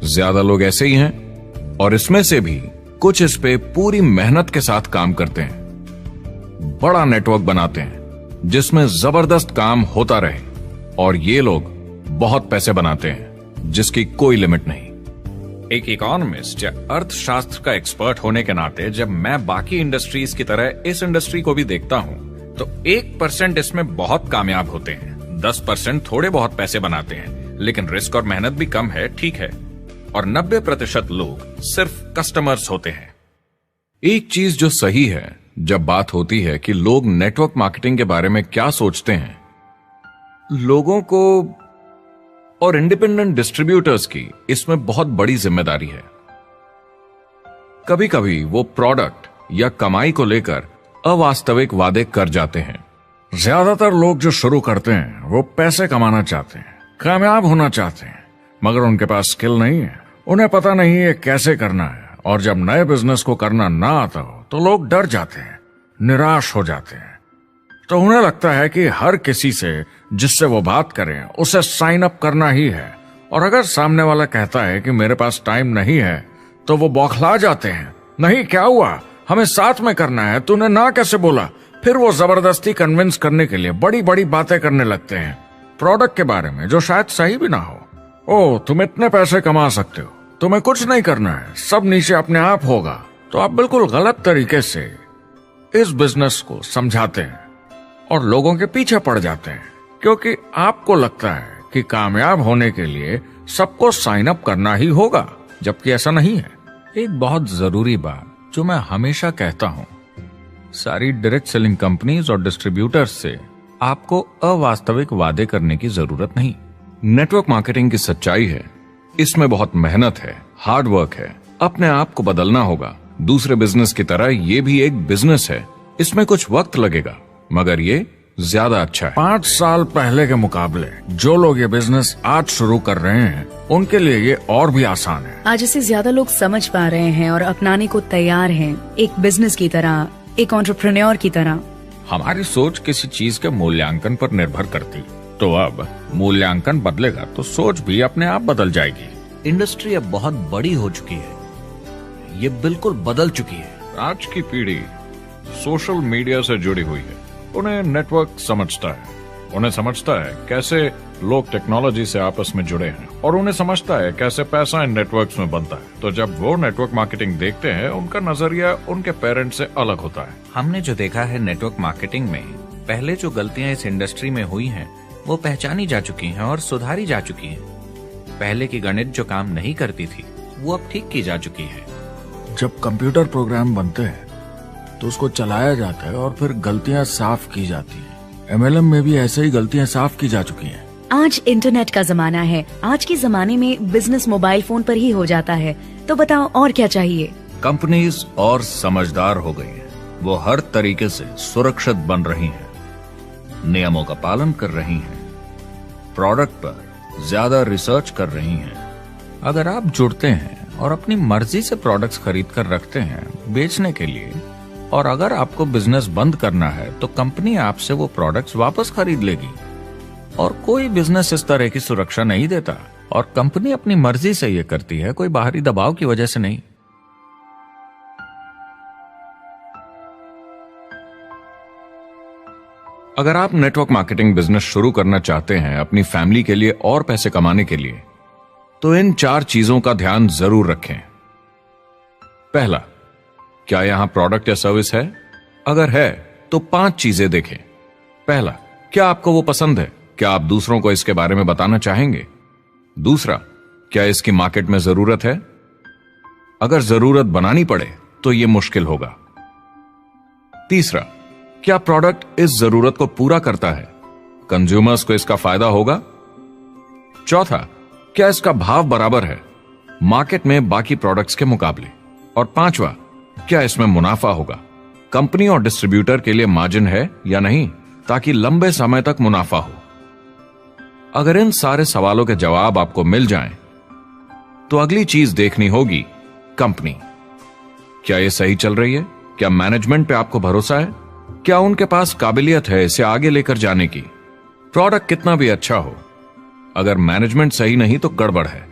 ज्यादा लोग ऐसे ही हैं, और इसमें से भी कुछ इस पे पूरी मेहनत के साथ काम करते हैं, बड़ा नेटवर्क बनाते हैं जिसमें जबरदस्त काम होता रहे, और ये लोग बहुत पैसे बनाते हैं जिसकी कोई लिमिट नहीं। एक इकोनॉमिस्ट या अर्थशास्त्र का एक्सपर्ट होने के नाते जब मैं बाकी इंडस्ट्रीज की तरह इस इंडस्ट्री को भी देखता हूं, तो 1% इसमें बहुत कामयाब होते हैं, 10% थोड़े बहुत पैसे बनाते हैं, लेकिन रिस्क और मेहनत भी कम है, ठीक है, और 90% लोग सिर्फ कस्टमर्स होते हैं। एक चीज जो सही है जब बात होती है कि लोग नेटवर्क मार्केटिंग के बारे में क्या सोचते हैं, लोगों को और इंडिपेंडेंट डिस्ट्रीब्यूटर्स की इसमें बहुत बड़ी जिम्मेदारी है। कभी कभी वो प्रोडक्ट या कमाई को लेकर अवास्तविक वादे कर जाते हैं। ज्यादातर लोग जो शुरू करते हैं वो पैसे कमाना चाहते हैं, कामयाब होना चाहते हैं, मगर उनके पास स्किल नहीं है, उन्हें पता नहीं है कैसे करना है, और जब नए बिजनेस को करना ना आता हो तो लोग डर जाते हैं, निराश हो जाते हैं। तो उन्हें लगता है कि हर किसी से जिससे वो बात करें उसे साइन अप करना ही है, और अगर सामने वाला कहता है कि मेरे पास टाइम नहीं है तो वो बौखला जाते हैं। नहीं, क्या हुआ, हमें साथ में करना है, तूने ना कैसे बोला? फिर वो जबरदस्ती कन्विंस करने के लिए बड़ी बड़ी बातें करने लगते हैं प्रोडक्ट के बारे में, जो शायद सही भी ना हो। ओ, तुम इतने पैसे कमा सकते हो, तुम्हें कुछ नहीं करना है, सब नीचे अपने आप होगा। तो आप बिल्कुल गलत तरीके से इस बिजनेस को समझाते हैं और लोगों के पीछे पड़ जाते हैं, क्योंकि आपको लगता है कि कामयाब होने के लिए सबको साइन अप करना ही होगा, जबकि ऐसा नहीं है। एक बहुत जरूरी बात जो मैं हमेशा कहता हूं, सारी डायरेक्ट सेलिंग कंपनीज और डिस्ट्रीब्यूटर्स से आपको अवास्तविक वादे करने की जरूरत नहीं। नेटवर्क मार्केटिंग की सच्चाई है, इसमें बहुत मेहनत है, हार्ड वर्क है, अपने आप को बदलना होगा। दूसरे बिजनेस की तरह ये भी एक बिजनेस है, इसमें कुछ वक्त लगेगा, मगर ये ज्यादा अच्छा है। 5 साल पहले के मुकाबले जो लोग ये बिजनेस आज शुरू कर रहे हैं उनके लिए ये और भी आसान है। आज इसे ज्यादा लोग समझ पा रहे हैं और अपनाने को तैयार हैं, एक बिजनेस की तरह, एक एंटरप्रेन्योर की तरह। हमारी सोच किसी चीज के मूल्यांकन पर निर्भर करती, तो अब मूल्यांकन बदलेगा तो सोच भी अपने आप बदल जाएगी। इंडस्ट्री अब बहुत बड़ी हो चुकी है, ये बिल्कुल बदल चुकी है। आज की पीढ़ी सोशल मीडिया से जुड़ी हुई है, उन्हें नेटवर्क समझता है, उन्हें समझता है कैसे लोग टेक्नोलॉजी से आपस में जुड़े हैं, और उन्हें समझता है कैसे पैसा इन नेटवर्क्स में बनता है। तो जब वो नेटवर्क मार्केटिंग देखते हैं, उनका नजरिया उनके पेरेंट्स से अलग होता है। हमने जो देखा है नेटवर्क मार्केटिंग में, पहले जो गलतियां इस इंडस्ट्री में हुई हैं, वो पहचानी जा चुकी हैं और सुधारी जा चुकी हैं। पहले की गणित जो काम नहीं करती थी, वो अब ठीक की जा चुकी है। जब कंप्यूटर प्रोग्राम बनते हैं तो उसको चलाया जाता है और फिर गलतियां साफ की जाती हैं। MLM में भी ऐसे ही गलतियां साफ की जा चुकी हैं। आज इंटरनेट का जमाना है, आज के जमाने में बिजनेस मोबाइल फोन पर ही हो जाता है, तो बताओ और क्या चाहिए। कंपनीज और समझदार हो गई हैं, वो हर तरीके से सुरक्षित बन रही हैं, नियमों का पालन कर रही हैं, प्रोडक्ट पर ज्यादा रिसर्च कर रही हैं। अगर आप जुड़ते हैं और अपनी मर्जी से प्रोडक्ट्स खरीद कर रखते हैं बेचने के लिए, और अगर आपको बिजनेस बंद करना है तो कंपनी आपसे वो प्रोडक्ट्स वापस खरीद लेगी। और कोई बिजनेस इस तरह की सुरक्षा नहीं देता, और कंपनी अपनी मर्जी से ये करती है, कोई बाहरी दबाव की वजह से नहीं। अगर आप नेटवर्क मार्केटिंग बिजनेस शुरू करना चाहते हैं अपनी फैमिली के लिए और पैसे कमाने के लिए, तो इन 4 चीजों का ध्यान जरूर रखें। पहला, क्या यहां प्रोडक्ट या सर्विस है? अगर है तो 5 चीजें देखें। पहला, क्या आपको वो पसंद है? क्या आप दूसरों को इसके बारे में बताना चाहेंगे? दूसरा, क्या इसकी मार्केट में जरूरत है? अगर जरूरत बनानी पड़े तो यह मुश्किल होगा। तीसरा, क्या प्रोडक्ट इस जरूरत को पूरा करता है? कंज्यूमर्स को इसका फायदा होगा? चौथा, क्या इसका भाव बराबर है मार्केट में बाकी प्रोडक्ट्स के मुकाबले? और पांचवा, क्या इसमें मुनाफा होगा? कंपनी और डिस्ट्रीब्यूटर के लिए मार्जिन है या नहीं, ताकि लंबे समय तक मुनाफा हो। अगर इन सारे सवालों के जवाब आपको मिल जाएं, तो अगली चीज देखनी होगी कंपनी। क्या यह सही चल रही है? क्या मैनेजमेंट पे आपको भरोसा है? क्या उनके पास काबिलियत है इसे आगे लेकर जाने की? प्रोडक्ट कितना भी अच्छा हो, अगर मैनेजमेंट सही नहीं तो गड़बड़ है।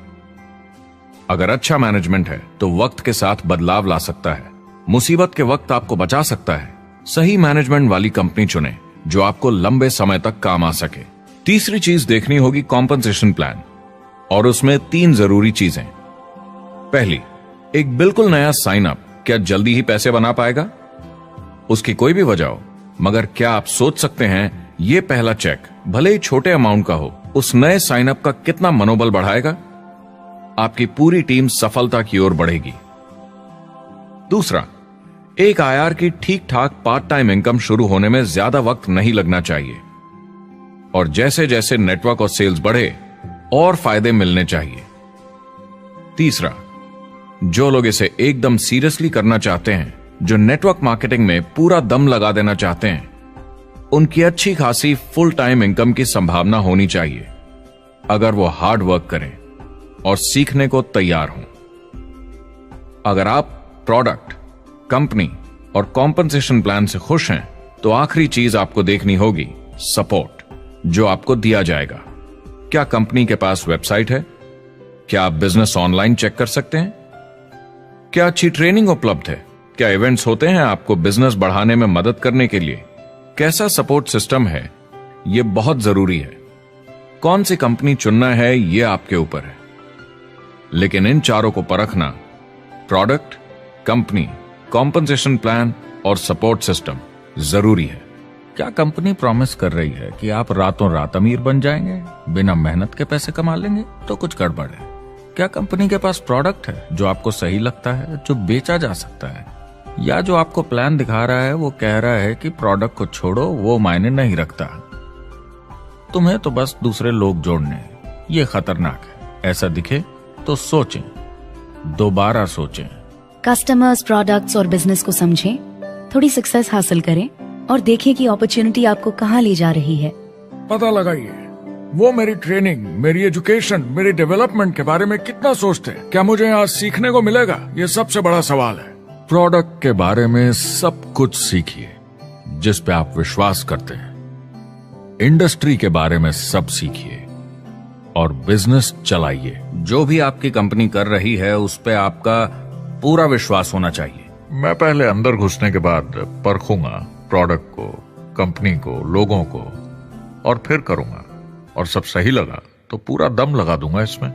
अगर अच्छा मैनेजमेंट है तो वक्त के साथ बदलाव ला सकता है, मुसीबत के वक्त आपको बचा सकता है। सही मैनेजमेंट वाली कंपनी चुने जो आपको लंबे समय तक काम आ सके। तीसरी चीज देखनी होगी कॉम्पनसेशन प्लान, और उसमें 3 जरूरी चीजें। पहली, एक बिल्कुल नया साइन अप क्या जल्दी ही पैसे बना पाएगा? उसकी कोई भी वजह हो, मगर क्या आप सोच सकते हैं ये पहला चेक, भले ही छोटे अमाउंट का हो, उस नए साइन अप का कितना मनोबल बढ़ाएगा? आपकी पूरी टीम सफलता की ओर बढ़ेगी। दूसरा, एक IR की ठीक ठाक पार्ट टाइम इनकम शुरू होने में ज्यादा वक्त नहीं लगना चाहिए, और जैसे जैसे नेटवर्क और सेल्स बढ़े और फायदे मिलने चाहिए। तीसरा, जो लोग इसे एकदम सीरियसली करना चाहते हैं, जो नेटवर्क मार्केटिंग में पूरा दम लगा देना चाहते हैं, उनकी अच्छी खासी फुल टाइम इनकम की संभावना होनी चाहिए, अगर वो हार्ड वर्क करें और सीखने को तैयार हों। अगर आप प्रोडक्ट, कंपनी और कॉम्पनसेशन प्लान से खुश हैं, तो आखिरी चीज आपको देखनी होगी सपोर्ट, जो आपको दिया जाएगा। क्या कंपनी के पास वेबसाइट है? क्या आप बिजनेस ऑनलाइन चेक कर सकते हैं? क्या अच्छी ट्रेनिंग उपलब्ध है? क्या इवेंट्स होते हैं आपको बिजनेस बढ़ाने में मदद करने के लिए? कैसा सपोर्ट सिस्टम है? यह बहुत जरूरी है। कौन सी कंपनी चुनना है यह आपके ऊपर है, लेकिन इन चारों को परखना, प्रोडक्ट, कंपनी, कॉम्पनसेशन प्लान और सपोर्ट सिस्टम, जरूरी है। क्या कंपनी प्रॉमिस कर रही है कि आप रातों रात अमीर बन जाएंगे, बिना मेहनत के पैसे कमा लेंगे? तो कुछ गड़बड़ है। क्या कंपनी के पास प्रोडक्ट है जो आपको सही लगता है, जो बेचा जा सकता है? या जो आपको प्लान दिखा रहा है वो कह रहा है कि प्रोडक्ट को छोड़ो, वो मायने नहीं रखता, तुम्हें तो बस दूसरे लोग जोड़ने हैं। ये खतरनाक है। ऐसा दिखे तो सोचें, दोबारा सोचें। कस्टमर्स, प्रोडक्ट्स और बिजनेस को समझें, थोड़ी सक्सेस हासिल करें और देखें कि अपॉर्चुनिटी आपको कहां ले जा रही है। पता लगाइए वो मेरी ट्रेनिंग, मेरी एजुकेशन, मेरी डेवलपमेंट के बारे में कितना सोचते हैं। क्या मुझे यहाँ सीखने को मिलेगा? ये सबसे बड़ा सवाल है। प्रोडक्ट के बारे में सब कुछ सीखिए जिस पे आप विश्वास करते हैं। इंडस्ट्री के बारे में सब सीखिए और बिजनेस चलाइए। जो भी आपकी कंपनी कर रही है उस पे आपका पूरा विश्वास होना चाहिए। मैं पहले अंदर घुसने के बाद परखूंगा प्रोडक्ट को, कंपनी को, लोगों को, और फिर करूंगा। और सब सही लगा तो पूरा दम लगा दूंगा इसमें।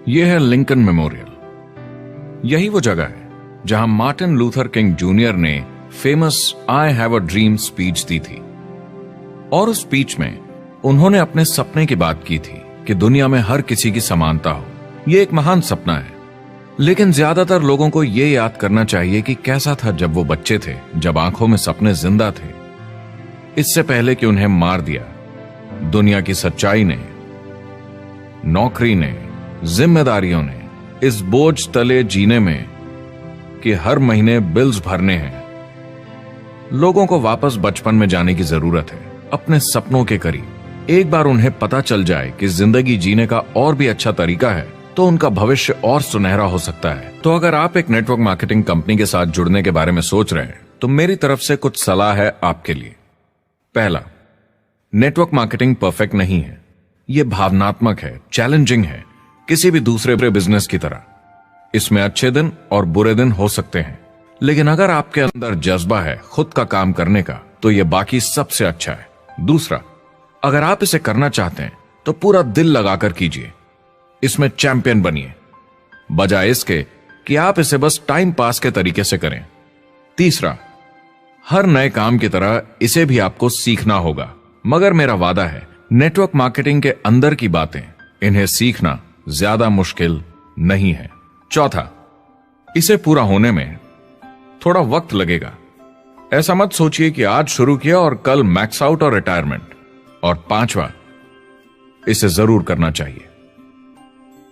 यह है लिंकन मेमोरियल। यही वो जगह है जहां मार्टिन लूथर किंग जूनियर ने famous I have a dream speech दी थी। और उस स्पीच में उन्होंने अपने सपने की बात की थी कि दुनिया में हर किसी की समानता हो। यह एक महान सपना है, लेकिन ज्यादातर लोगों को यह याद करना चाहिए कि कैसा था जब वो बच्चे थे, जब आंखों में सपने जिंदा थे, इससे पहले कि उन्हें मार दिया दुनिया की सच्चाई ने, नौकरी ने, जिम्मेदारियों ने, इस बोझ तले जीने में कि हर महीने बिल्स भरने हैं। लोगों को वापस बचपन में जाने की जरूरत है, अपने सपनों के करीब। एक बार उन्हें पता चल जाए कि जिंदगी जीने का और भी अच्छा तरीका है, तो उनका भविष्य और सुनहरा हो सकता है। तो अगर आप एक नेटवर्क मार्केटिंग कंपनी के साथ जुड़ने के बारे में सोच रहे हैं, तो मेरी तरफ से कुछ सलाह है आपके लिए। पहला, नेटवर्क मार्केटिंग परफेक्ट नहीं है। यह भावनात्मक है, चैलेंजिंग है, किसी भी दूसरे बिजनेस की तरह। इसमें अच्छे दिन और बुरे दिन हो सकते हैं, लेकिन अगर आपके अंदर जज्बा है खुद का काम करने का, तो यह बाकी सबसे अच्छा है। दूसरा, अगर आप इसे करना चाहते हैं तो पूरा दिल लगाकर कीजिए, इसमें चैंपियन बनिए, बजाय इसके कि आप इसे बस टाइम पास के तरीके से करें। तीसरा, हर नए काम की तरह इसे भी आपको सीखना होगा, मगर मेरा वादा है नेटवर्क मार्केटिंग के अंदर की बातें, इन्हें सीखना ज्यादा मुश्किल नहीं है। चौथा, इसे पूरा होने में थोड़ा वक्त लगेगा। ऐसा मत सोचिए कि आज शुरू किया और कल मैक्स आउट और रिटायरमेंट। और पांचवा, इसे जरूर करना चाहिए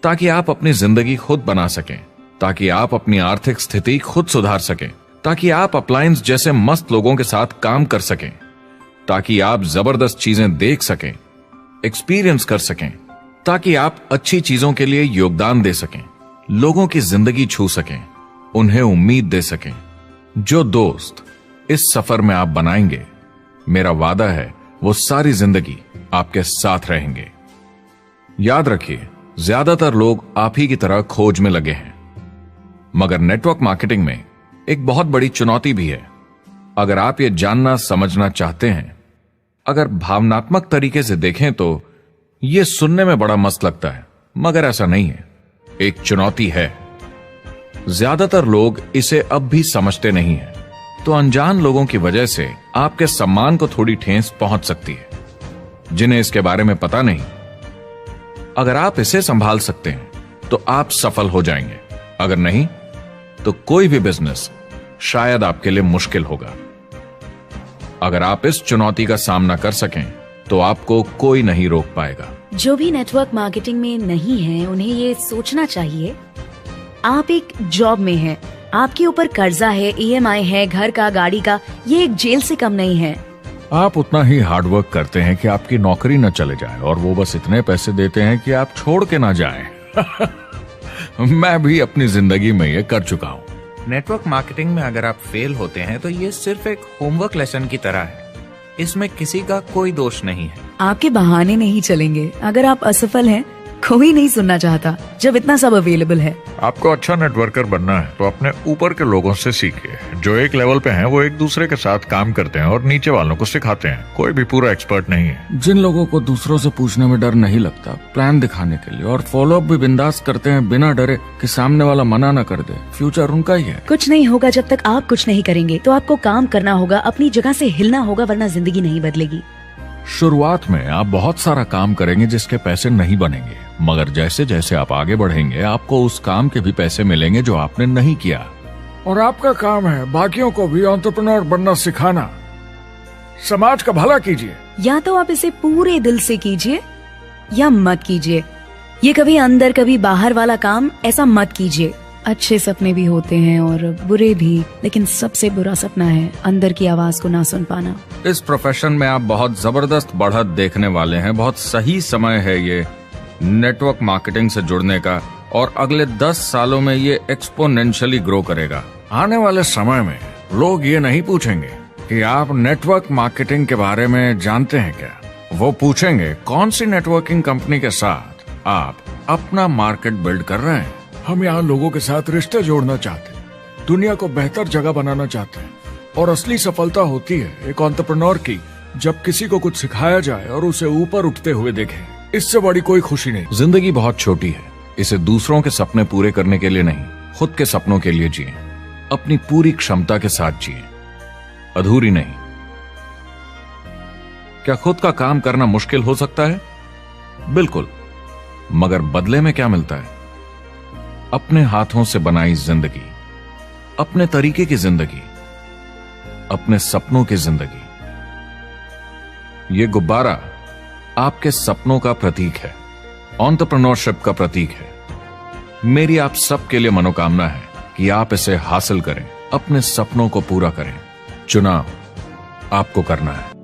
ताकि आप अपनी जिंदगी खुद बना सकें, ताकि आप अपनी आर्थिक स्थिति खुद सुधार सकें, ताकि आप अप्लायंस जैसे मस्त लोगों के साथ काम कर सकें, ताकि आप जबरदस्त चीजें देख सकें, एक्सपीरियंस कर सकें, ताकि आप अच्छी चीजों के लिए योगदान दे सकें, लोगों की जिंदगी छू सकें, उन्हें उम्मीद दे सकें। जो दोस्त इस सफर में आप बनाएंगे, मेरा वादा है वो सारी जिंदगी आपके साथ रहेंगे। याद रखिए, ज्यादातर लोग आप ही की तरह खोज में लगे हैं, मगर नेटवर्क मार्केटिंग में एक बहुत बड़ी चुनौती भी है। अगर आप ये जानना समझना चाहते हैं, अगर भावनात्मक तरीके से देखें तो यह सुनने में बड़ा मस्त लगता है, मगर ऐसा नहीं है। एक चुनौती है। ज्यादातर लोग इसे अब भी समझते नहीं हैं, तो अनजान लोगों की वजह से आपके सम्मान को थोड़ी ठेस पहुंच सकती है, जिन्हें इसके बारे में पता नहीं। अगर आप इसे संभाल सकते हैं तो आप सफल हो जाएंगे, अगर नहीं तो कोई भी बिजनेस शायद आपके लिए मुश्किल होगा। अगर आप इस चुनौती का सामना कर सकें तो आपको कोई नहीं रोक पाएगा। जो भी नेटवर्क मार्केटिंग में नहीं है, उन्हें ये सोचना चाहिए, आप एक जॉब में हैं, आपके ऊपर कर्जा है, EMI है, घर का, गाड़ी का, ये एक जेल से कम नहीं है। आप उतना ही हार्डवर्क करते हैं कि आपकी नौकरी न चले जाए, और वो बस इतने पैसे देते हैं कि आप छोड़ के ना जाएं। मैं भी अपनी जिंदगी में ये कर चुका हूं। नेटवर्क मार्केटिंग में अगर आप फेल होते हैं तो ये सिर्फ एक होमवर्क लेसन की तरह है। इसमें किसी का कोई दोष नहीं है। आपके बहाने नहीं चलेंगे। अगर आप असफल हैं, कोई नहीं सुनना चाहता जब इतना सब अवेलेबल है। आपको अच्छा नेटवर्कर बनना है तो अपने ऊपर के लोगों से सीखिए। जो एक लेवल पे हैं वो एक दूसरे के साथ काम करते हैं और नीचे वालों को सिखाते हैं। कोई भी पूरा एक्सपर्ट नहीं है। जिन लोगों को दूसरों से पूछने में डर नहीं लगता, प्लान दिखाने के लिए और फॉलो अप भी बिंदास करते हैं बिना डरे कि सामने वाला मना न कर दे, फ्यूचर उनका ही है। कुछ नहीं होगा जब तक आप कुछ नहीं करेंगे। तो आपको काम करना होगा, अपनी जगह से हिलना होगा, वरना जिंदगी नहीं बदलेगी। शुरुआत में आप बहुत सारा काम करेंगे जिसके पैसे नहीं बनेंगे, मगर जैसे जैसे आप आगे बढ़ेंगे आपको उस काम के भी पैसे मिलेंगे जो आपने नहीं किया। और आपका काम है बाकियों को भी एंटरप्रेन्योर बनना सिखाना। समाज का भला कीजिए। या तो आप इसे पूरे दिल से कीजिए या मत कीजिए। ये कभी अंदर कभी बाहर वाला काम ऐसा मत कीजिए। अच्छे सपने भी होते हैं और बुरे भी, लेकिन सबसे बुरा सपना है अंदर की आवाज को ना सुन पाना। इस प्रोफेशन में आप बहुत जबरदस्त बढ़त देखने वाले हैं। बहुत सही समय है ये नेटवर्क मार्केटिंग से जुड़ने का, और अगले 10 सालों में ये एक्सपोनेंशियली ग्रो करेगा। आने वाले समय में लोग ये नहीं पूछेंगे कि आप नेटवर्क मार्केटिंग के बारे में जानते हैं क्या। वो पूछेंगे कौन सी नेटवर्किंग कंपनी के साथ आप अपना मार्केट बिल्ड कर रहे हैं। हम यहाँ लोगों के साथ रिश्ते जोड़ना चाहते हैं, दुनिया को बेहतर जगह बनाना चाहते हैं। और असली सफलता होती है एक एंटरप्रेन्योर की, जब किसी को कुछ सिखाया जाए और उसे ऊपर उठते हुए देखें। इससे बड़ी कोई खुशी नहीं। जिंदगी बहुत छोटी है, इसे दूसरों के सपने पूरे करने के लिए नहीं, खुद के सपनों के लिए जिए। अपनी पूरी क्षमता के साथ जिए, अधूरी नहीं। क्या खुद का काम करना मुश्किल हो सकता है? बिल्कुल, मगर बदले में क्या मिलता है? अपने हाथों से बनाई जिंदगी, अपने तरीके की जिंदगी, अपने सपनों की जिंदगी। ये गुब्बारा आपके सपनों का प्रतीक है, एंटरप्रेन्योरशिप का प्रतीक है। मेरी आप सबके लिए मनोकामना है कि आप इसे हासिल करें, अपने सपनों को पूरा करें। चुनाव आपको करना है।